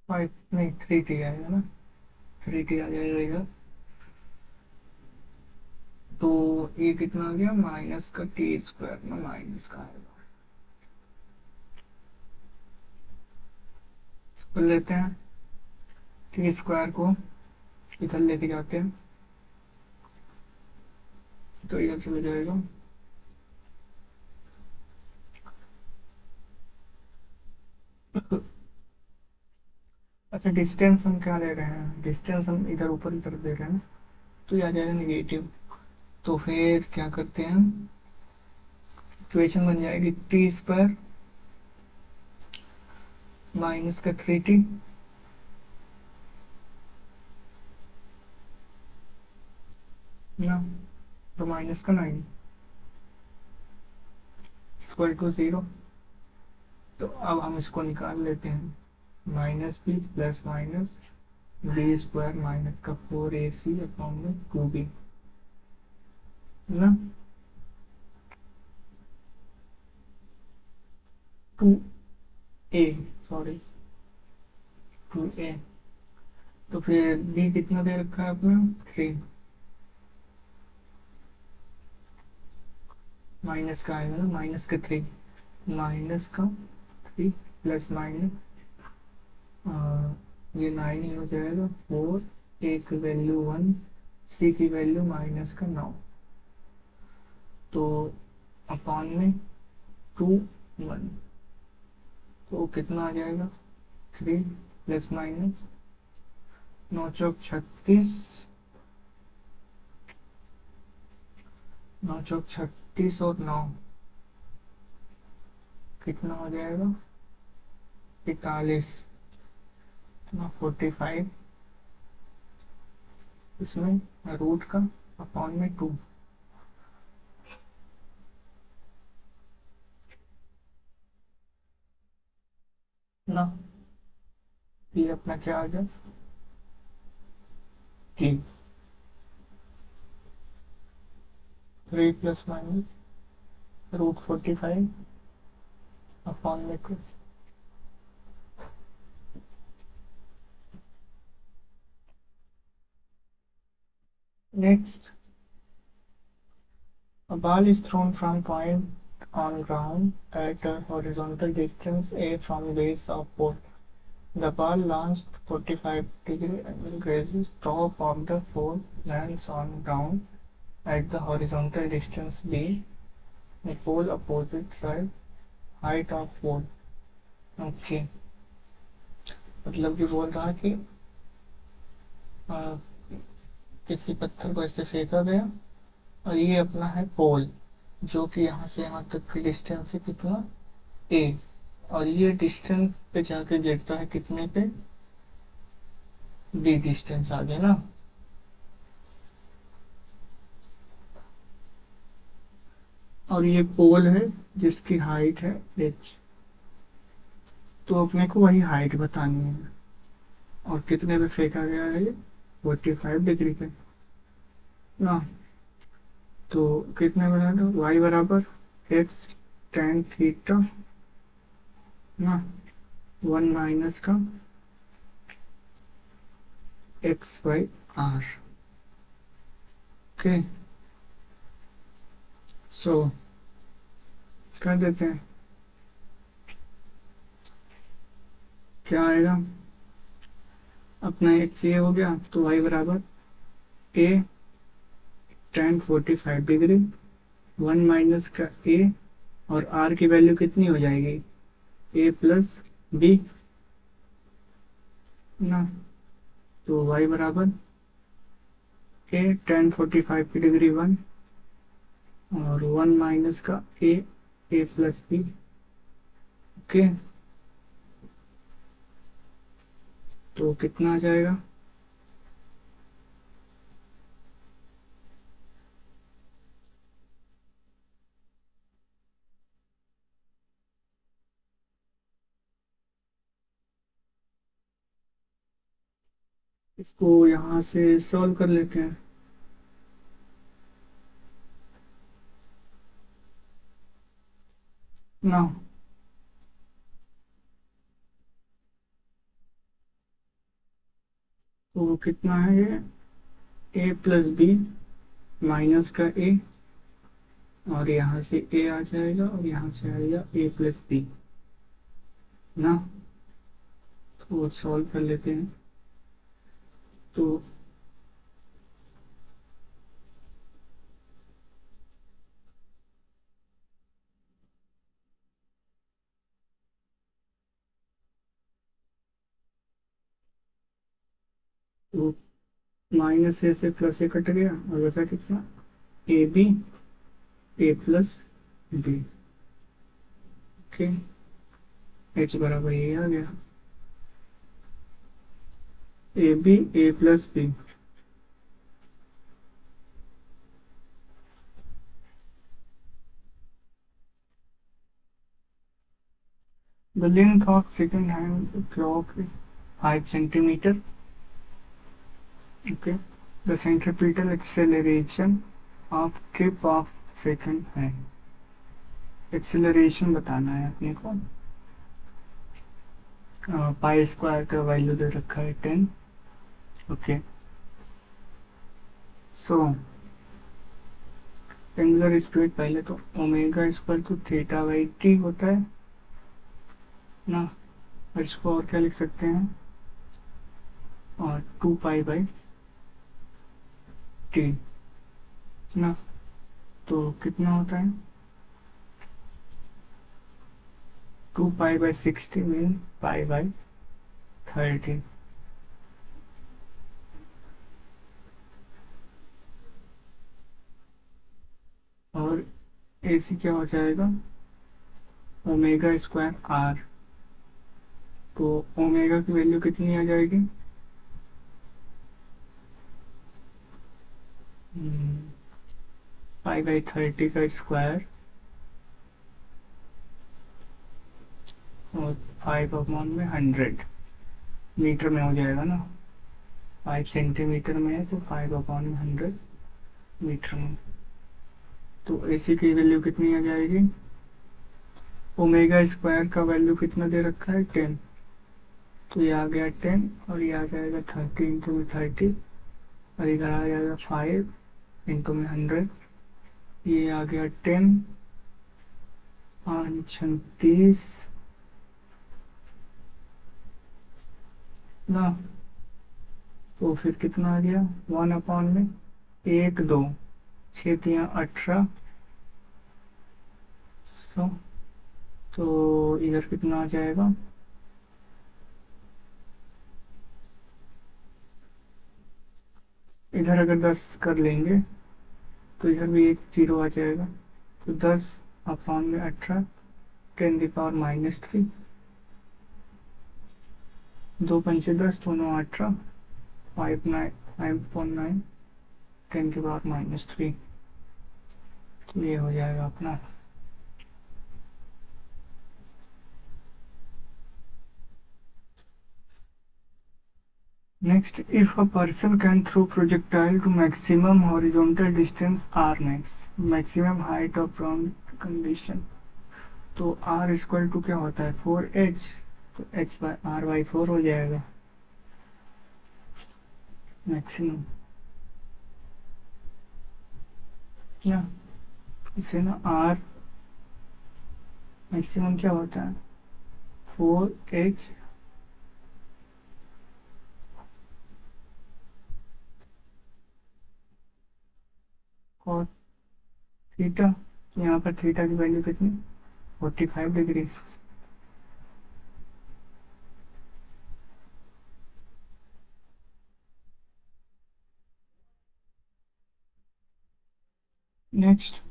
5 नहीं 3 टी आएगा ना, 3 टी आ जाएगा इधर। तो ये कितना आ गया माइनस का टी स्क्वायर ना, माइनस का आएगा। तो लेते हैं टी स्क्वायर को इधर लेके जाते हैं, तो इधर चले जाएगा, अच्छा डिस्टेंस हम क्या ले रहे हैं, डिस्टेंस हम इधर ऊपर की तरफ दे रहे हैं ना, तो ये आ जाएगा निगेटिव। तो फिर क्या करते हैं, इक्वेशन बन जाएगी टी स्क्वायर माइनस का 3t ना, तो माइनस का 9 इक्वल टू 0। तो अब हम इसको निकाल लेते हैं, minus B plus minus B square minus का 4ac अपॉन में 2b ना, 2a, सॉरी 2a। तो फिर b कितना दे रखा है अपना 3, माइनस का आएगा ना, माइनस का 3, माइनस का 3 प्लस माइनस, ये 9 ही हो जाएगा, 4 a की वैल्यू 1, c की वैल्यू माइनस का 9, तो अपॉन में 2 1, तो कितना आ जाएगा 3 प्लस माइनस 9 चौक 36, 9 चौक 36 और 9 कितना हो जाएगा 41 ना, 45 इसमें रूट का अपॉन में 2 ना, ये अपना क्या आ गया कि 3 प्लस माइनस रूट 45 अपॉन में 2। Next, a ball is thrown from point on ground at a horizontal distance a from base of pole. The ball launched 45-degree angle grazes top of the pole, lands on ground at the horizontal distance b, the pole opposite side height of pole. Okay, मतलब कि बोल रहा है कि आ, किसी पत्थर को ऐसे फेंका गया और ये अपना है पोल, जो कि यहाँ से यहाँ तक की डिस्टेंस है कितना, ए, और ये डिस्टेंस पे जाके गिरता है कितने पे, बी डिस्टेंस आगे ना। और ये पोल है जिसकी हाइट है एच, तो अपने को वही हाइट बतानी है। और कितने पे फेंका गया है ये, 45 डिग्री पे ना। तो कितने बना दो, वाई बराबर एक्स टेन थीटा ना, वन माइनस का एक्स बाई आर। ओके, सो कर देते हैं, क्या आएगा अपना एक्स ये हो गया, तो वाई बराबर ए टेन 45 डिग्री, वन माइनस का ए, और आर की वैल्यू कितनी हो जाएगी, ए प्लस बी ना। तो वाई बराबर ए टेन 45 की डिग्री वन, और वन माइनस का ए प्लस बी। ओके, तो कितना आ जाएगा, इसको यहाँ से सॉल्व कर लेते हैं ना। तो कितना है ये, ए प्लस बी माइनस का ए, और यहाँ से ए आ जाएगा और यहाँ से आएगा ए प्लस बी ना। तो सॉल्व कर लेते हैं। तो तो माइनस ए से प्लस ए कट गया और बचा कितना, A B A plus B. Okay, H बराबर ये आ गया, A B A plus B. The length of second hand clock is 5 centimeter. Okay. The centripetal acceleration of tip of second hand. Acceleration बताना है अपने को। पाई स्क्वायर का value दे रखा है 10। ओके, सो एंगुलर स्पीड पहले तो ओमेगा स्क्वायर को थीटा बाई टी होता है ना, और इसको और क्या लिख सकते हैं, और 2 पाई बाई टी ना। तो कितना होता है, 2 pi by 60 mean pi by 30। और AC क्या हो जाएगा, ओमेगा स्क्वायर आर। तो ओमेगा की वैल्यू कितनी आ जाएगी, 5/30 का स्क्वायर और 5/100 मीटर में हो जाएगा ना। 5 सेंटीमीटर में है तो 5/100 मीटर में। तो AC की वैल्यू कितनी आ जाएगी, ओमेगा स्क्वायर का वैल्यू कितना दे रखा है 10, तो ये आ गया 10 और ये आ जाएगा 30 इंटू में 30, और इधर आ जाएगा 5 इंटू में 100, ये आ गया 10 5 36 ना। तो फिर कितना आ गया, 1 में 1 2 6 3 18 100, तो इधर कितना आ जाएगा, इधर अगर 10 कर लेंगे तो इधर भी एक जीरो आ जाएगा। तो 10 अपॉन में 18 10⁻³ 2×5 = 10, दोनों 18 5/9 10⁻³ तो ये हो जाएगा अपना। Next, if a person can throw projectile to maximum horizontal distance r max, maximum height of ground condition, तो r इक्वल टू क्या होता है 4h, तो h/r/4 हो जाएगा मैक्सिमम। क्या इसे ना r मैक्सिमम क्या होता है 4h और थीटा, यहाँ पर थीटा की वैल्यू कितनी 45 degree. Next,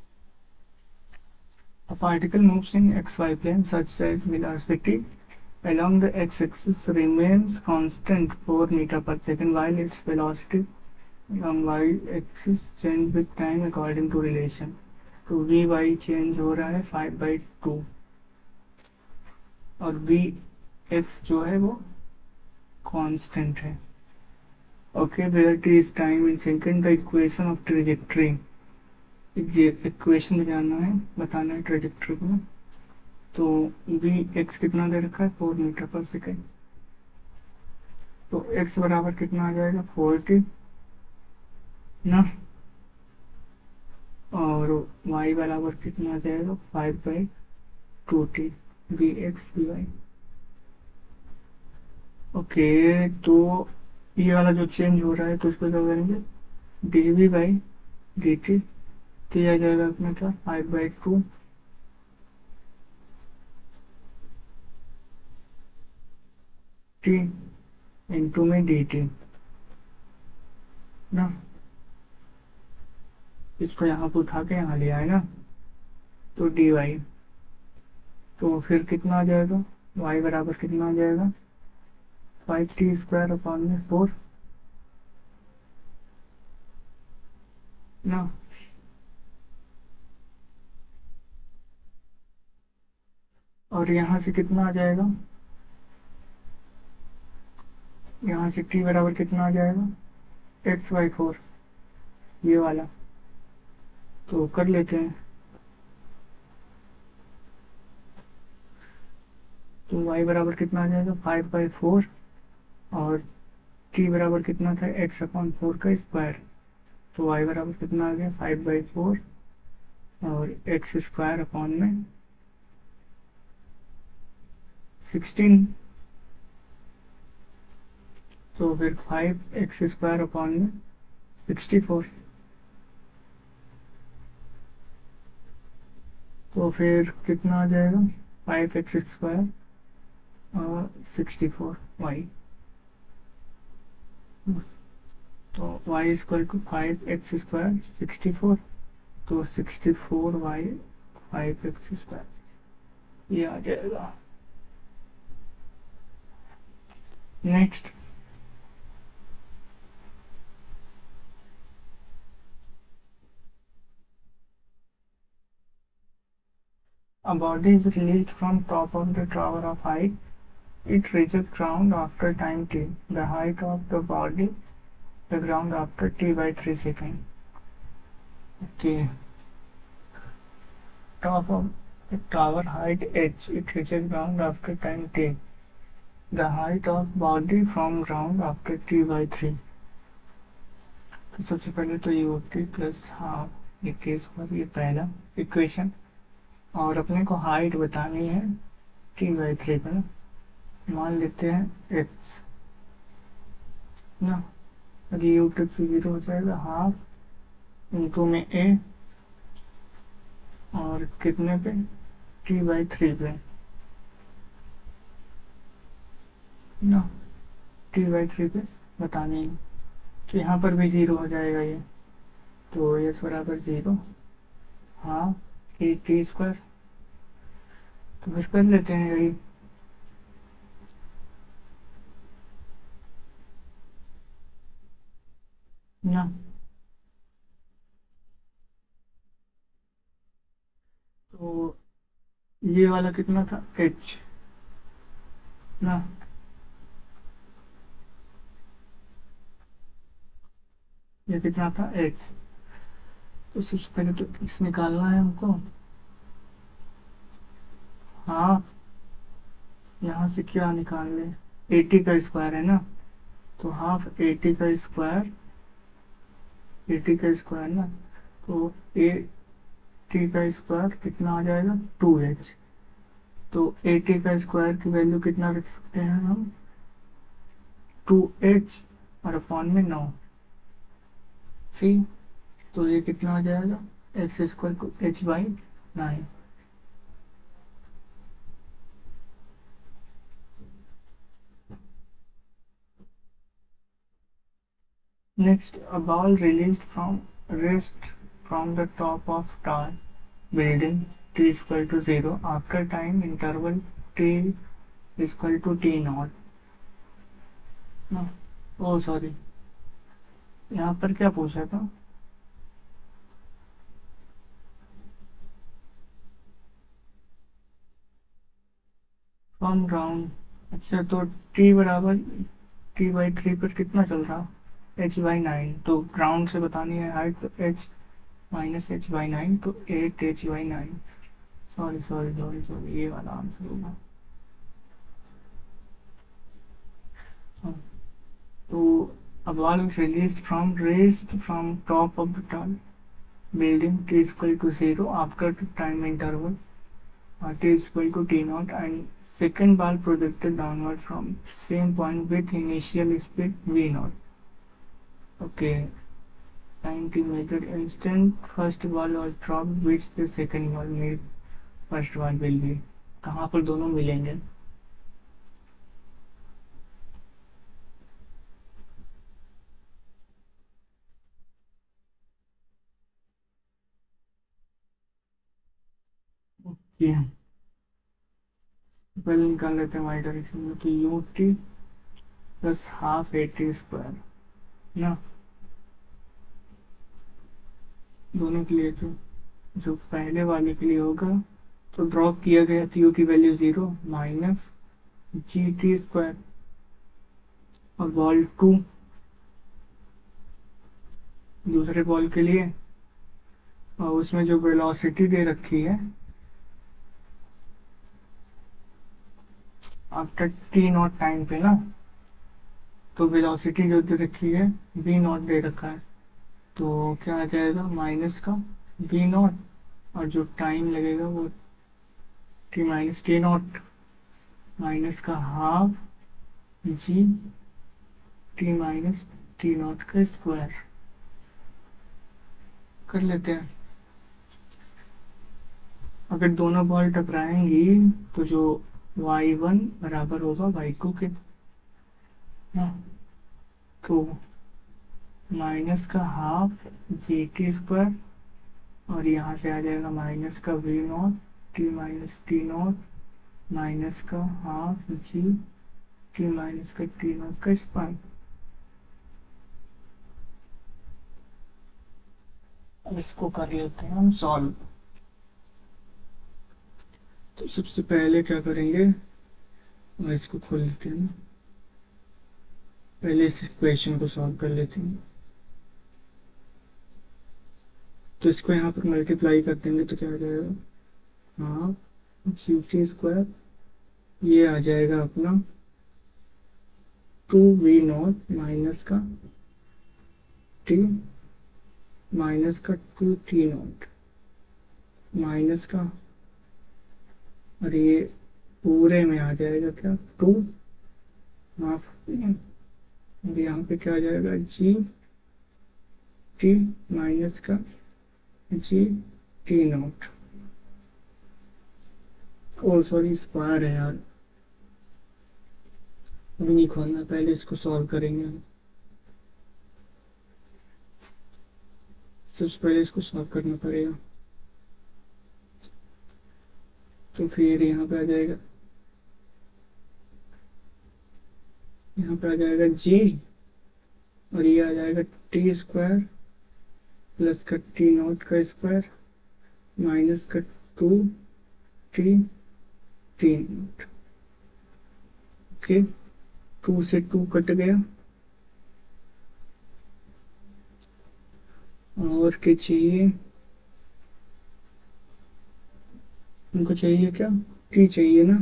a particle moves in xy plane such that velocity along the x-axis remains constant 4 meter per second while its velocity along y-axis change with time according to relation। तो vy change हो रहा है 5/2 और vx जो है वो constant है। Okay, where t is time in second, the equation of trajectory, ये इक्वेशन जानना है, बताना है ट्रेजेक्ट्री को। तो वी एक्स कितना दे रखा है 4 मीटर पर सेकेंड, तो एक्स बराबर कितना आ जाएगा 40 ना, और वाई बराबर कितना आ जाएगा 5/2t V X V Y. Okay, तो ये वाला जो चेंज हो रहा है तो इसको क्या करेंगे D V by D T, तो यह आ जाएगा अपना क्या 5/2 टी इंटू में डी टी ना, इसको यहाँ पर उठा के यहाँ ले आए ना, तो डी वाई, तो फिर कितना आ जाएगा वाई बराबर कितना आ जाएगा 5t² / 4 ना। और यहाँ से कितना आ जाएगा, यहाँ से t बराबर कितना आ जाएगा x/4 ये वाला, तो कर लेते हैं। तो y बराबर कितना आ जाएगा 5/4 और t बराबर कितना था x/4 का स्क्वायर, तो y बराबर कितना आ गया 5/4 और x² अपॉन में 16, तो फिर 5x² अपॉन में 64, तो फिर कितना आ जाएगा 5x² और 64y, तो y = 5x² 64, तो 64y 5x² ये आ जाएगा। Next, a body is released from top of the tower of height. It reaches ground after time t. The height of the body, the ground after t/3 seconds. Okay. Top of the tower height h. It reaches ground after time t. The height of body from ground after t/3. तो सबसे पहले तो ये होती plus half ये case होगा, ये पहला इक्वेशन, और अपने को हाइट बतानी है t/3 पर, मान लेते हैं x ना, अगर ये ऊपर से 0 हो जाएगा हाफ इंटू में a और कितने पे t/3 पे, ना, T/3 पे बताने हैं। तो यहाँ पर भी ज़ीरो हो जाएगा ये, तो एस बराबर ज़ीरो, हाँ, T² तो फिर कर लेते हैं यही ना। तो ये वाला कितना था, एच ना, ये कितना था, एच। तो सबसे पहले तो एक्स निकालना है हमको। हाँ, यहाँ से क्या निकाल ले, 80 का स्क्वायर है ना, तो हाफ 80 का स्क्वायर, 80 का स्क्वायर ना, तो 80 का स्क्वायर कितना आ जाएगा, 2h। तो 80 का स्क्वायर की वैल्यू कितना रख सकते हैं हम, 2h, और अपॉन में 9, सी। तो ये कितना आ जाएगा, x² को h/9। Next, a ball released from rest from the top of tall building t equal to 0 after time interval t equal to t naught। Oh sorry, यहाँ पर क्या पूछा था, फ्रॉम ग्राउंड। अच्छा, तो t बराबर T/3 पर कितना चल रहा, h/9, तो ग्राउंड से बतानी है हाइट, तो h-h/9, तो 8h/9। Sorry sorry sorry sorry, ये वाला आंसर होगा। हाँ, तो a ball released from raised from top of the tall building t equal to 0 after the time interval t equal to t naught, and second ball projected downward from same point with initial speed v naught। Okay, time to measure instant first ball was dropped which the second ball made first ball will be। कहाँ पर दोनों मिलेंगे, ये पहले निकाल लेते हैं Y direction में, तो U T plus half A T square ना, दोनों के लिए जो पहले वाले के लिए होगा, तो ड्रॉप किया गया तो यू की वैल्यू 0 माइनस GT² और बॉल 2 दूसरे बॉल के लिए, और उसमें जो वेलोसिटी दे रखी है आफ्टर टी नॉट टाइम पे ना, तो वेलोसिटी जो दे रखी है v नॉट दे रखा है, तो क्या आ जाएगा माइनस का v नॉट, और जो टाइम लगेगा वो t-t नॉट माइनस का हाफ जी t-t नॉट का स्क्वायर। कर लेते हैं, अगर दोनों बॉल टकराएंगी तो जो y1 बराबर होगा y2 के ना, तो माइनस का हाफ GT² और यहाँ से आ जाएगा माइनस का v not t-t not minus का हाफ जी t-t नॉट का स्क्वायर। अब इसको कर लेते हैं हम सॉल्व। तो सबसे पहले क्या करेंगे, इसको खोल लेते हैं, पहले इस इक्वेशन को सॉल्व कर लेते हैं। तो इसको यहाँ पर मल्टीप्लाई कर देंगे तो क्या आ जाएगा, हाँ, GT², ये आ जाएगा अपना 2v0 माइनस का t माइनस का 2t0 माइनस का, और ये पूरे में आ जाएगा क्या, 2 हाफ, यहाँ पे क्या आ जाएगा GT माइनस का GT0। ओ सॉरी, स्क्वायर है यार, अभी नहीं खोलना, पहले इसको सॉल्व करेंगे हम। सबसे पहले इसको सॉल्व करना पड़ेगा। तो फिर यहाँ पे आ जाएगा, यहाँ पे आ जाएगा जी, और ये आ जाएगा टी स्क्वायर प्लस का टी नॉट का स्क्वायर माइनस का two T T naught. Okay, two से टू कट गया, और क्या चाहिए उनको? चाहिए क्या? टी चाहिए ना।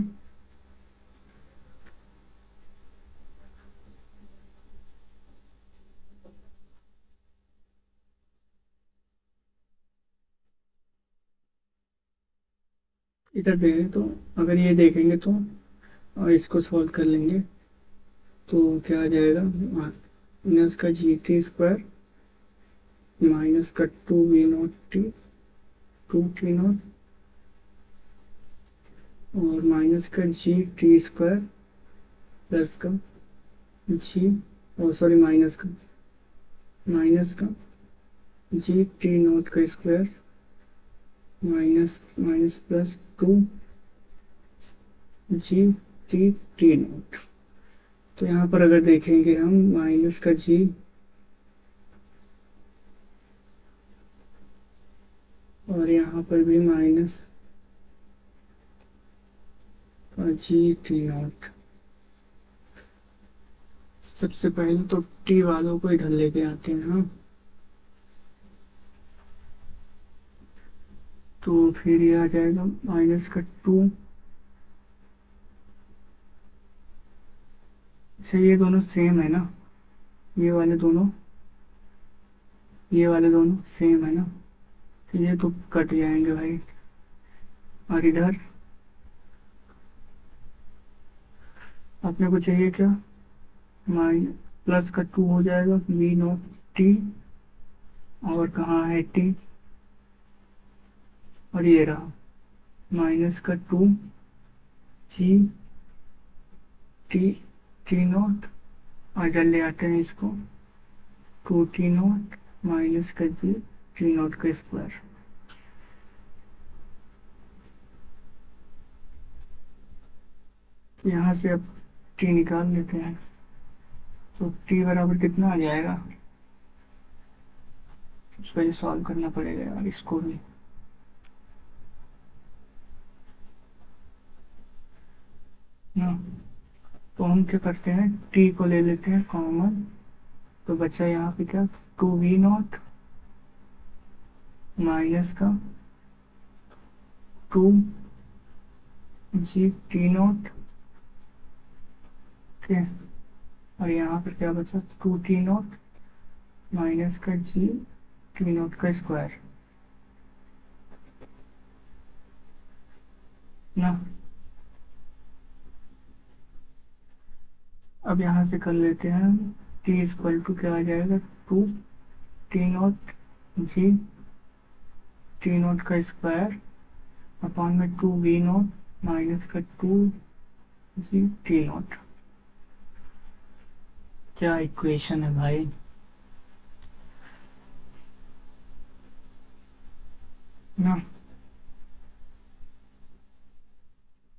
इधर देखें तो, अगर ये देखेंगे तो इसको सॉल्व कर लेंगे तो क्या आ जाएगा, माइनस का जी टी स्क्वायर माइनस का two V naught T, two T naught, और माइनस का जी टी स्क्वायर प्लस का जी, और सॉरी माइनस का जी टी नॉट का square minus minus plus two G T T not. तो यहाँ पर अगर देखेंगे हम, माइनस का जी और यहाँ पर भी माइनस का जी टी नॉट। सबसे पहले तो टी वालों को इधर लेके आते हैं हम। तो फिर ये आ जाएगा माइनस का टू। अच्छा, ये दोनों सेम है ना, ये वाले दोनों, ये वाले दोनों सेम है ना, तो ये तो कट जाएंगे भाई। और इधर अपने को चाहिए क्या, माइनस प्लस का टू हो जाएगा वी नॉट टी, और कहाँ है टी, और ये रहा माइनस का two G T T naught, और इधर ले आते हैं इसको, टू टी नॉट माइनस का जी टी नॉट का स्क्वायर। यहाँ से अब टी निकाल लेते हैं, तो टी बराबर कितना आ जाएगा, सबसे पहले सॉल्व करना पड़ेगा यार इसको भी ना। तो हम क्या करते हैं, टी को ले लेते हैं कॉमन, तो बचा यहाँ पे क्या, टू वी नॉट माइनस का टू जी टी नॉट। ठीक है, और यहाँ पर क्या बचा, टू टी नॉट माइनस का जी टी नॉट का स्क्वायर ना। अब यहाँ से कर लेते हैं, टी इक्वल टू क्या आ जाएगा, two T naught G T naught का स्क्वायर अपॉन में टू वी नॉट माइनस का टू जी टी नॉट। क्या इक्वेशन है भाई ना।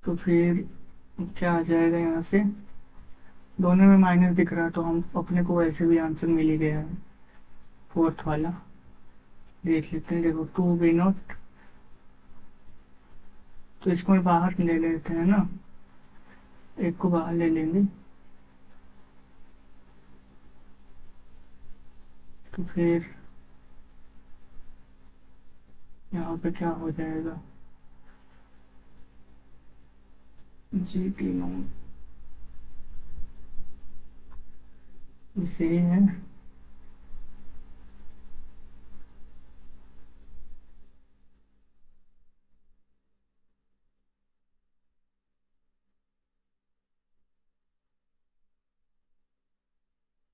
तो फिर क्या आ जाएगा यहाँ से, दोनों में माइनस दिख रहा है तो हम अपने को वैसे भी आंसर मिल ही गया है, फोर्थ वाला देख लेते हैं। देखो टू वी नॉट, तो इसको बाहर ले लेते हैं ना, एक को बाहर ले लेंगे, तो फिर यहाँ पे क्या हो जाएगा, जी टी नॉट इसे है,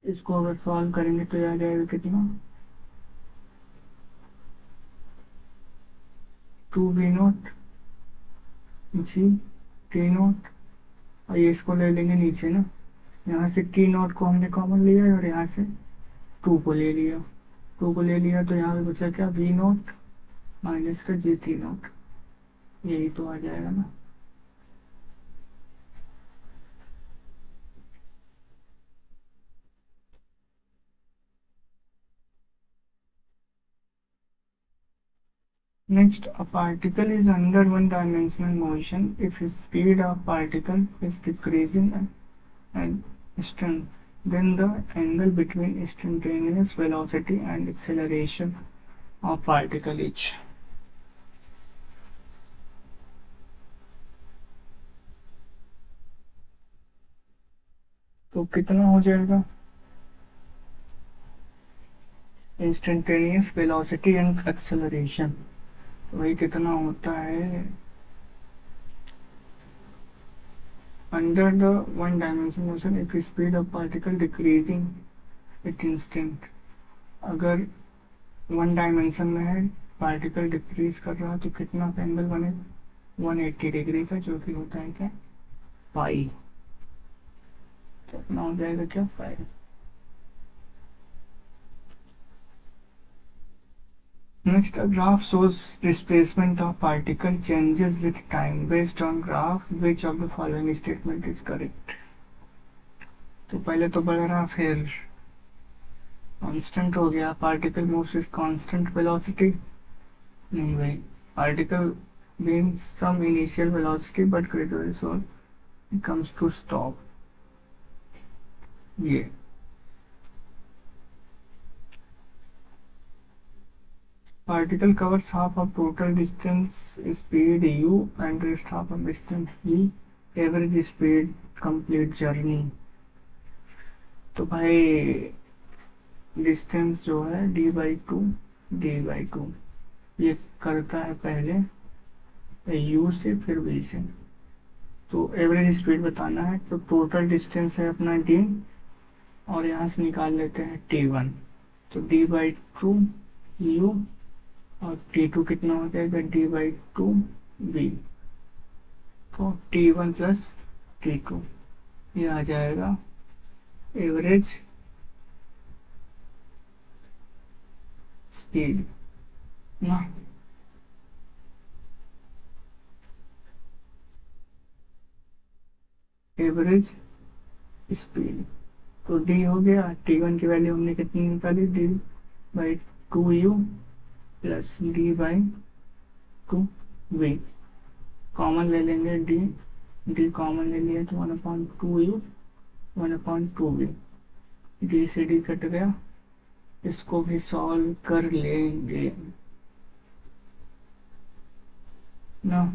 इसको अगर सॉल्व करेंगे तो आ जाएगा कितना, two V naught G T naught, और ये इसको ले लेंगे नीचे ना, यहाँ से टी नॉट को हमने कॉमन लिया है और यहाँ से टू को ले लिया, टू को ले लिया तो यहाँ पे बचा क्या, वी नॉट माइनस का जी टी नॉट, यही तो आ जाएगा ना। Next, a particle is under one-dimensional motion if speed of particle is decreasing and strength, then the angle between instantaneous velocity and acceleration of particle is। तो कितना हो जाएगा, इंस्टेंटेनियस वेलोसिटी एंड एक्सेलरेशन, तो वही कितना होता है, under the one dimensional motion if speed of particle decreasing at instant, अगर वन डायमेंशन में है पार्टिकल डिक्रीज कर रहा तो कितना का एंगल बनेगा, 180 डिग्री का, जो कि होता है क्या, पाई, तो अपना हो जाएगा क्या, 5। Next, a graph shows displacement of particle changes with time. Based on graph, which of the following statement is correct? तो पहले तो बढ़ रहा, फिर कांस्टेंट हो गया, particle moves with constant velocity, नहीं भाई, particle gains some initial velocity but gradually soon it comes to stop, ये particle covers half of total distance speed u and rest half of distance v, average speed complete journey। तो भाई distance जो है d/2 ये करता है पहले u से फिर v से, तो एवरेज स्पीड बताना है, तो टोटल डिस्टेंस है अपना d और यहाँ से निकाल लेते हैं t1, तो d/2 u और t2 कितना हो जाएगा, d/2 v, तो t1 प्लस t2 ये आ जाएगा एवरेज स्पीड ना। एवरेज स्पीड तो d हो गया, t1 की वैल्यू हमने कितनी निकाली, d/2u plus d/2 v, common ले लेंगे, d कॉमन ले लिया तो 1/2u 1/2v, d से d कट गया, इसको भी सॉल्व कर लेंगे ना,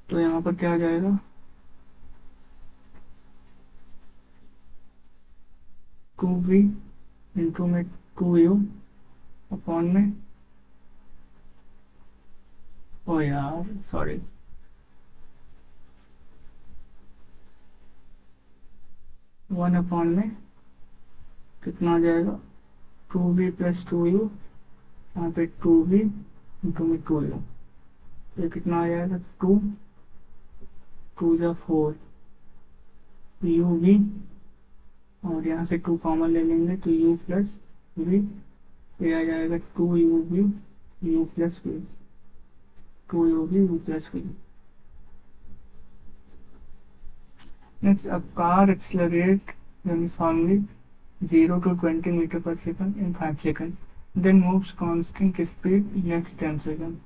तो यहाँ पर क्या आ जाएगा, 2v इंटू में 2u अपॉन में, ओ यार सॉरी, 1 अपॉन में कितना आ जाएगा, 2v प्लस 2u, यहाँ पे 2v इंटू में 2u, ये कितना आ जाएगा, 2 जा 4 uv, और यहाँ से 2 कॉमन ले लेंगे तो u प्लस v, ये आ जाएगा 2uv u plus v, 2uv u plus v। Next, a car accelerates uniformly 0 to 20 meter per second in 5 seconds, then moves constant speed next 10 seconds।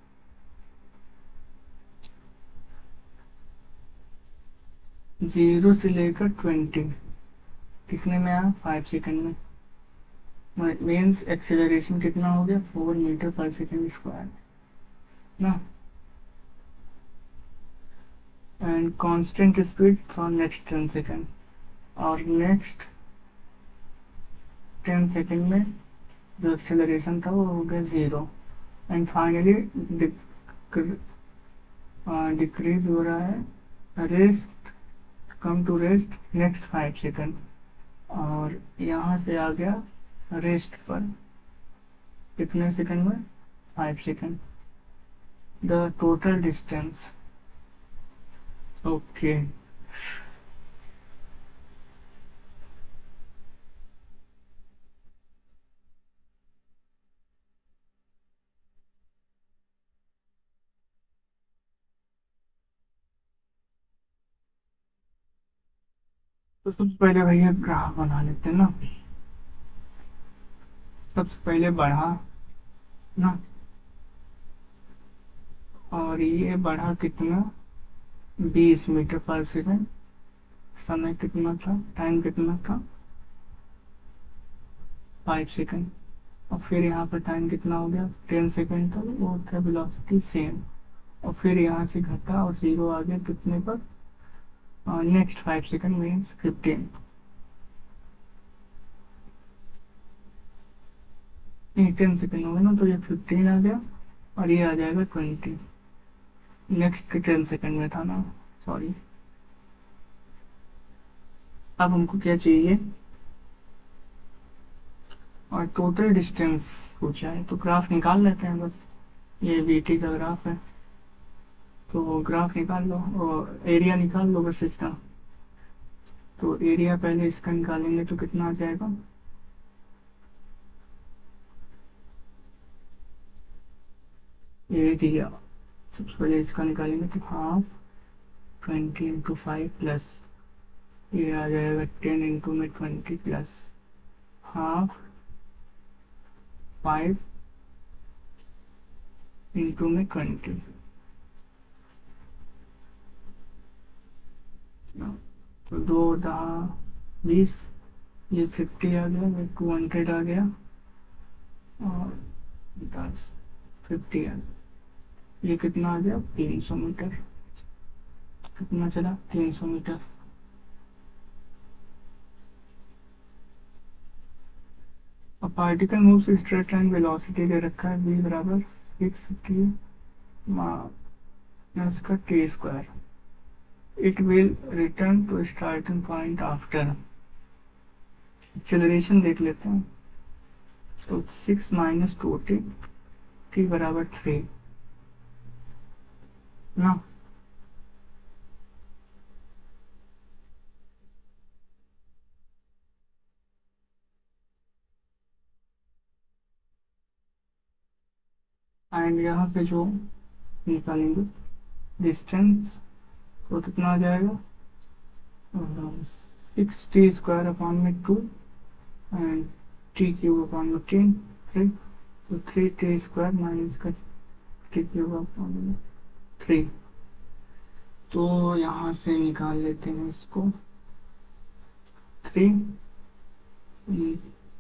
Zero से लेकर 20 कितने में आया, 5 सेकंड में, मीन्स एक्सेलरेशन कितना हो गया, 4 मीटर पर सेकंड स्क्वायर ना, and constant speed for next 10 second, और नेक्स्ट 10 सेकंड में जो एक्सेलरेशन था वो हो गया 0, एंड फाइनली डिक्रीज हो रहा है, rest come to rest next 5 second, और यहाँ से आ गया रेस्ट पर कितने सेकंड में, 5 second, the total distance. Okay तो सबसे पहले भैया ग्राफ बना लेते हैं ना। सबसे पहले बढ़ा ना, और ये बढ़ा कितना, 20 मीटर पर सेकंड। समय कितना था, टाइम कितना था, 5 सेकंड। और फिर यहाँ पर टाइम कितना हो गया, 10 सेकंड था, वो था वेलोसिटी सेम। और फिर यहाँ से घटा और जीरो आ गया कितने पर, नेक्स्ट 5 सेकंड मीन्स 15। नहीं, 10 सेकंड हो गया ना, तो ये 15 आ गया और ये आ जाएगा 20। नेक्स्ट के 10 सेकंड में था ना, सॉरी। अब हमको क्या चाहिए, और टोटल डिस्टेंस पूछा है, तो ग्राफ निकाल लेते हैं बस। ये वीटी का ग्राफ है, तो ग्राफ निकाल लो और एरिया निकाल लो बस इसका। तो एरिया पहले इसका निकालेंगे तो कितना आ जाएगा, एरिया सबसे पहले इसका निकालेंगे तो हाफ 20 × 5 प्लस ये आ जाएगा 10 × में 20 प्लस हाफ 5 × में 20। तो 2 × 10 = 20, ये 50 आ गया, ये 200 आ गया, और 10 50 आ गया। ये कितना आ गया, 300 मीटर। कितना चला, 300 मीटर। अब particle moves straight line velocity दे रखा है v बराबर 6t माइनस का t²। It will return to starting point after. Acceleration देख लेते हैं, तो 6 - 2t, t बराबर 3 ना। एंड यहाँ से जो निकालेंगे डिस्टेंस, तो कितना आ जाएगा, 6t² / 2 एंड t³ / 3। तो 3t² माइनस का t³/3। तो यहाँ से निकाल लेते हैं इसको, 3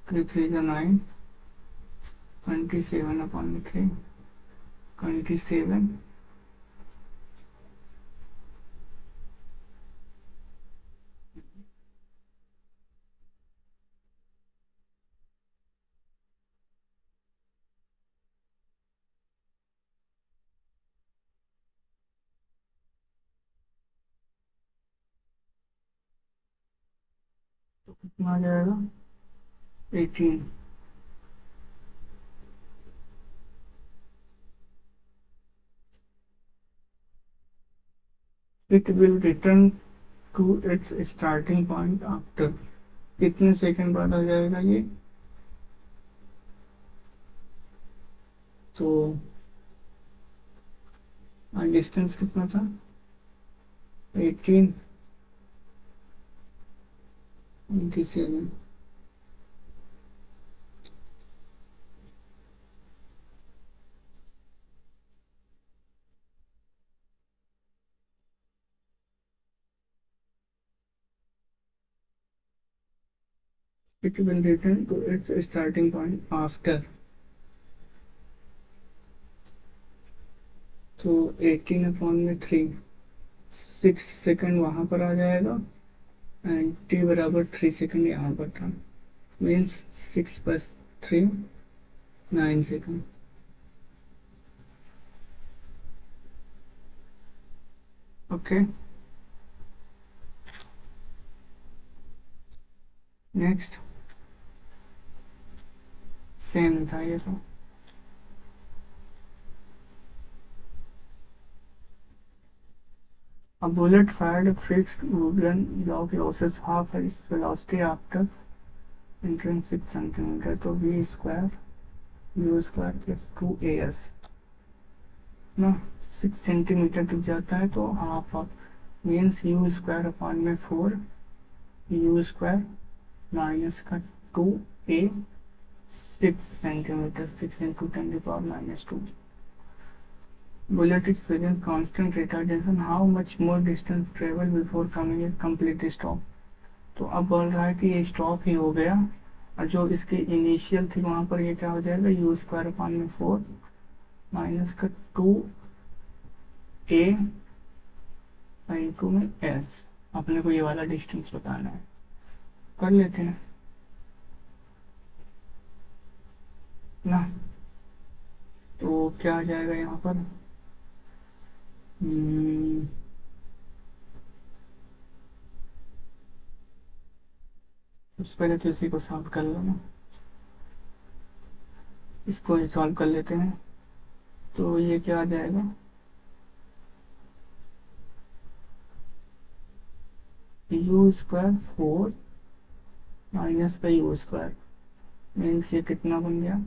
3 3 9, 27/3, 27। तो कितना आ जाएगा, 18। It will return to its starting point after. कितने सेकंड बाद आ जाएगा ये, तो डिस्टेंस कितना था, 18 27। It will return to its starting point after। तो 18/3, 6 सेकंड वहां पर आ जाएगा एंड t बराबर 3 सेकंड यहाँ पर था, means 6 + 3 9 second. Okay, next same था ये तो। A bullet fired a fixed Boolean log losses half its velocity after entering 6 centimeter, तो v² u² + 2as ना, 6 सेंटीमीटर तक जाता है तो half means u² / 4 you square minus का 2a 6 centimetre, 6 into 10⁻²। Bullet experience constant retardation, how much more distance travel before coming A complete stop. तो अब बोल रहा है कि ये स्टॉप ही हो गया, और जो इसकी इनिशियल थी वहां पर ये क्या हो जाएगा, यू स्क्वायर अपान में 4 माइनस का 2a इंटू में s। अपने को ये वाला डिस्टेंस बताना है, कर लेते हैं ना। तो क्या आ जाएगा यहाँ पर, सबसे पहले तो इसी को सॉल्व कर लेना, इसको ही सॉल्व कर लेते हैं। तो ये क्या आ जाएगा, यू स्क्वायर 4 माइनस का यू स्क्वायर मीन्स ये कितना बन गया,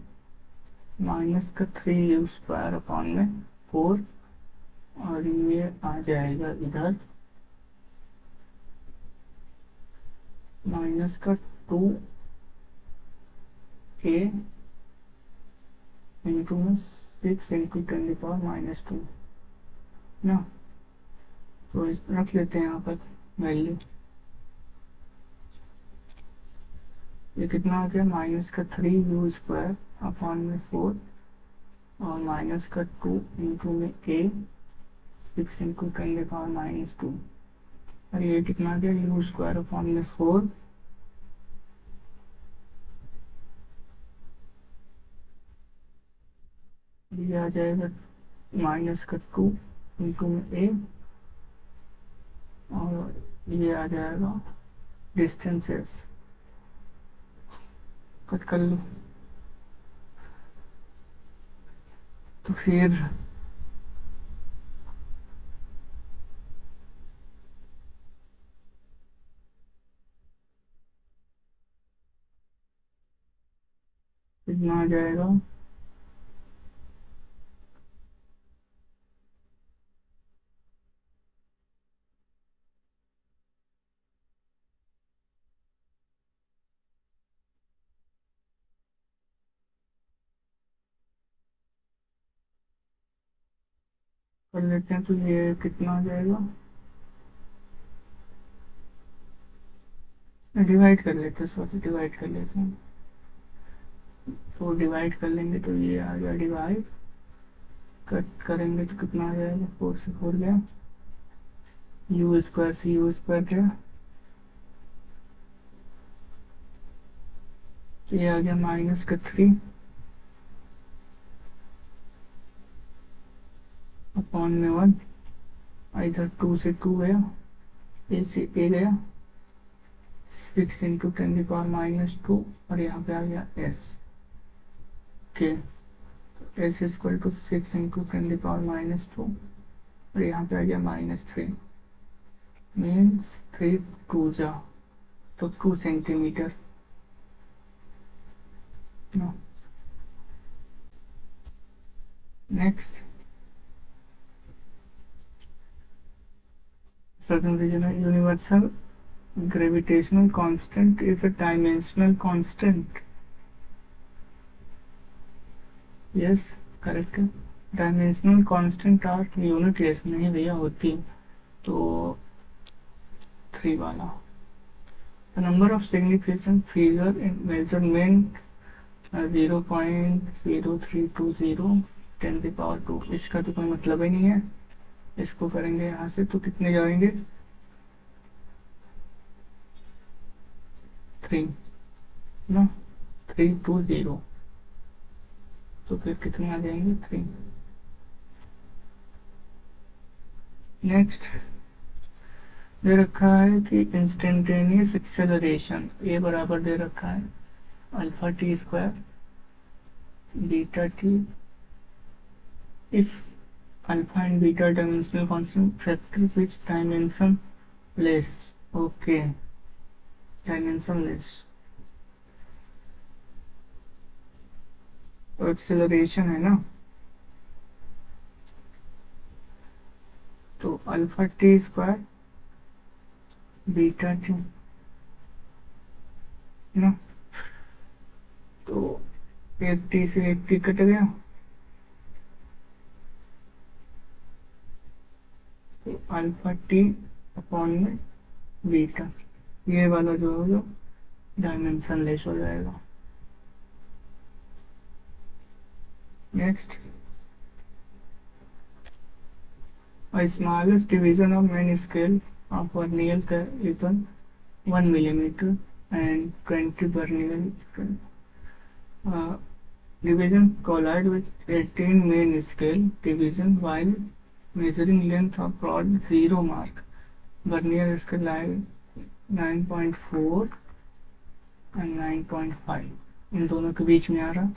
माइनस का 3u स्क्वायर अपॉन में 4, और ये आ जाएगा इधर माइनस का 2a इंटू में 6 इंटू 10⁻² ना। तो रख लेते हैं यहाँ पर वैल्यू, ये कितना आ गया, माइनस का 3u स्क्वायर अपॉन में 4 और माइनस का 2 इंटू में a 6 इंटू 10⁻²। और ये कितना आ गया, यू स्क्वायर अपॉन में 4 ये आ जाएगा माइनस का 2 इंटू में a, और ये आ जाएगा डिस्टेंसेस, कट कर लो। तो फिर कितना आ जाएगा, कर लेते हैं। तो ये कितना आ जाएगा, डिवाइड कर लेते हैं, सॉरी डिवाइड कर लेते हैं। तो डिवाइड कर लेंगे तो ये आ गया डिवाइड, कट करेंगे तो कितना आ जाएगा, 4 से 4 गया, यू स्क्वायर से यू स्क्वायर गया, तो ये आ गया माइनस का 3 अपॉन में 1, इधर 2 से 2 गया, ए से ए गया, 6 इंटू 10⁻², और यहाँ पे आ गया s के, एस इक्वल टू 6 इंटू 10⁻², और यहाँ पे आ गया -3 मीन्स 3 2 जा तो 2 सेंटीमीटर ना। Next certain regional universal gravitational constant is a dimensional constant. Yes, correct. Dimensional constant are unitless नहीं भैया होती, तो 3 वाला। The number of significant figure in measurement 0.0320 10⁻²। इसका तो कोई मतलब ही नहीं है, इसको करेंगे यहाँ से तो कितने जाएंगे, 3 ना, 320, तो फिर कितने आ जाएंगे 3। नेक्स्ट दे रखा है कि इंस्टेंटेनियस एक्सेलरेशन ए बराबर दे रखा है alpha T square beta T if alpha and beta dimensional constant factor which dimension less. Okay, dimension less तो एक्सेलरेशन है ना, तो alpha T square beta T ना। तो 80 से 80 कट गया, तो अल्फा टी अपॉन में बीटा, ये वाला जो है वो डायमेंशन लेस हो जाएगा। Next, a smallest division of main scale of vernier caliper 1 millimeter and 20 vernier scale. Division collide with 18 main scale division while measuring length of rod 0 mark. Vernier scale line 9.4 and 9.5 इन दोनों के बीच में आ रहा।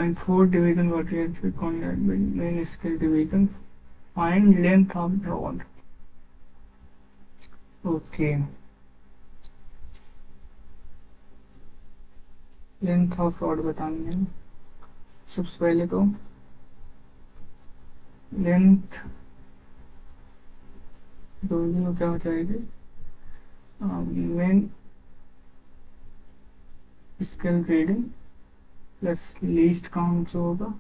And 4 division vertical collide with main scale division. Find length of rod. Okay. Length of rod बतानी है। सबसे पहले तो length दोनों क्या हो जाएगी, main scale reading plus least count जो होगा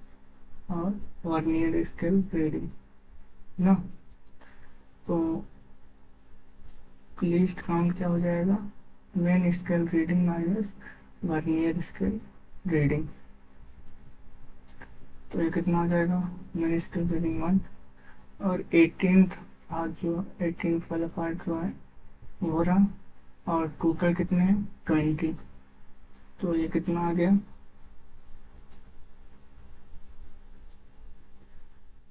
और वर्नियर स्केल रीडिंग ना। तो लीस्ट काउंट क्या हो जाएगा, main scale reading minus vernier scale reading. तो ये कितना हो जाएगा, मेन स्केल रीडिंग 1 और 18th पार्ट जो 18th वाला पार्ट जो है वो रहा, और टोटल कितने हैं 20। तो ये कितना आ गया,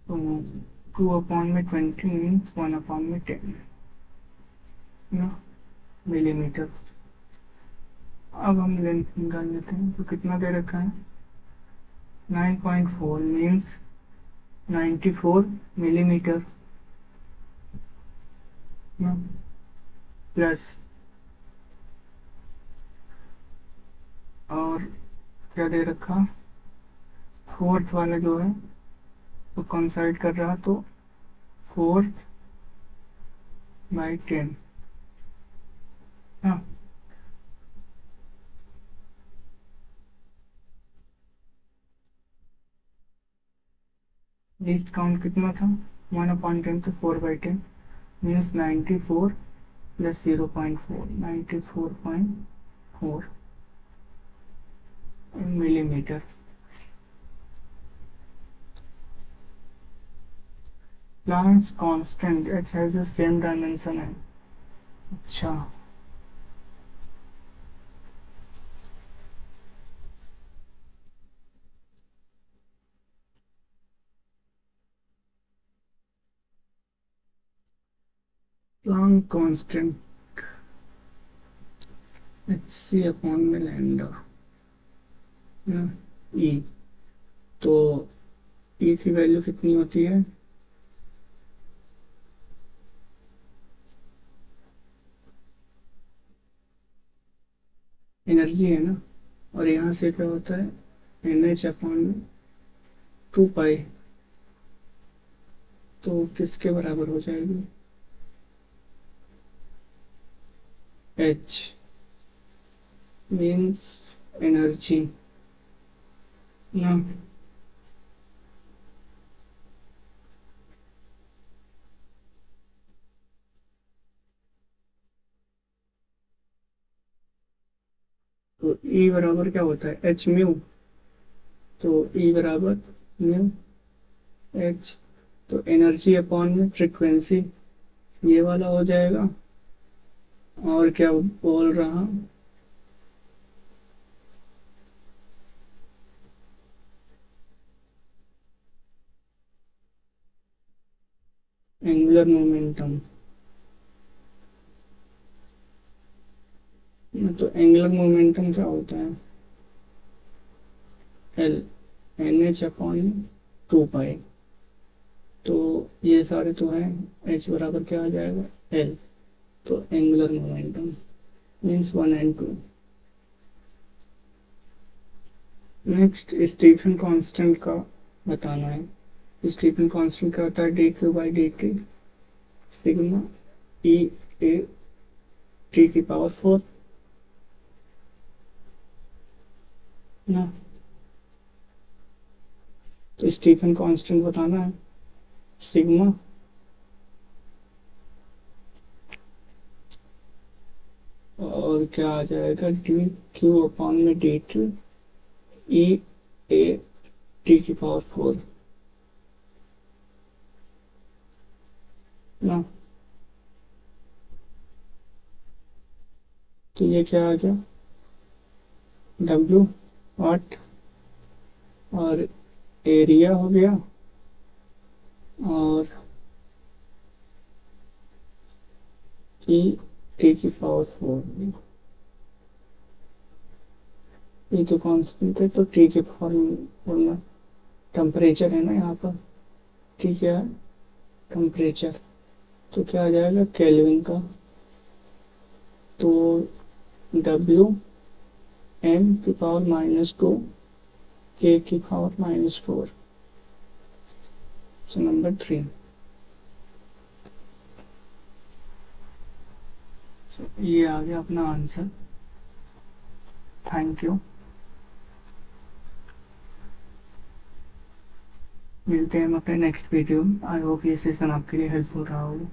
तो 2 अपॉन में 20 मीन्स 1 अपॉन में 10 ना मिलीमीटर। अब हम लेंथ निकाल लेते हैं। तो कितना दे रखा है 9.4 मीन्स 94 मिलीमीटर ना, प्लस और क्या दे रखा, फोर्थ वाला जो है वो कंसाइड कर रहा, तो 4/10 हाँ। लीस्ट काउंट कितना था 1/10, तो 4/10 means 94 plus 0.4 94.4 millimetre. Planck's constant H has the same dimension है। अच्छा, Planck constant H C upon में लैम्डा ई। तो ई की वैल्यू कितनी होती है, एनर्जी है ना, और यहाँ से क्या होता है एन एच अपॉन 2 पाई। तो किसके बराबर हो जाएगी, एच मीन्स एनर्जी ना। तो ई बराबर क्या होता है एच म्यू। तो ई बराबर म्यू एच, तो एनर्जी अपॉन में फ्रिक्वेंसी ये वाला हो जाएगा। और क्या बोल रहा, एंगुलर मोमेंटम। तो एंगुलर मोमेंटम क्या होता है एल एन एच अपॉन 2 पाई। तो ये सारे तो हैं, एच बराबर क्या आ जाएगा एल। तो angular momentum means 1 and 2। Next Stefan constant का बताना है। स्टीफन कांस्टेंट क्या होता है, D Q by D T sigma E A T की पावर 4 ना। तो स्टीफन कांस्टेंट बताना है, सिग्मा और क्या आ जाएगा, डी क्यू अपॉन में D two E A T की पावर 4 ना। तो ये क्या आ गया, डब्ल्यू वाट और एरिया हो गया और ई टी की पावर 4। ये तो कांस्टेंट है, तो टी के पावर में टेम्परेचर है ना यहाँ पर, ठीक है, टेम्परेचर। तो क्या आ जाएगा केल्विन का, तो डब्ल्यू एम की पावर -2 के की पावर -4। So number 3। ये आ गया अपना आंसर। Thank you. मिलते हैं हम अपने नेक्स्ट वीडियो में। आई होप ये सेशन आपके लिए हेल्पफुल रहा होगा।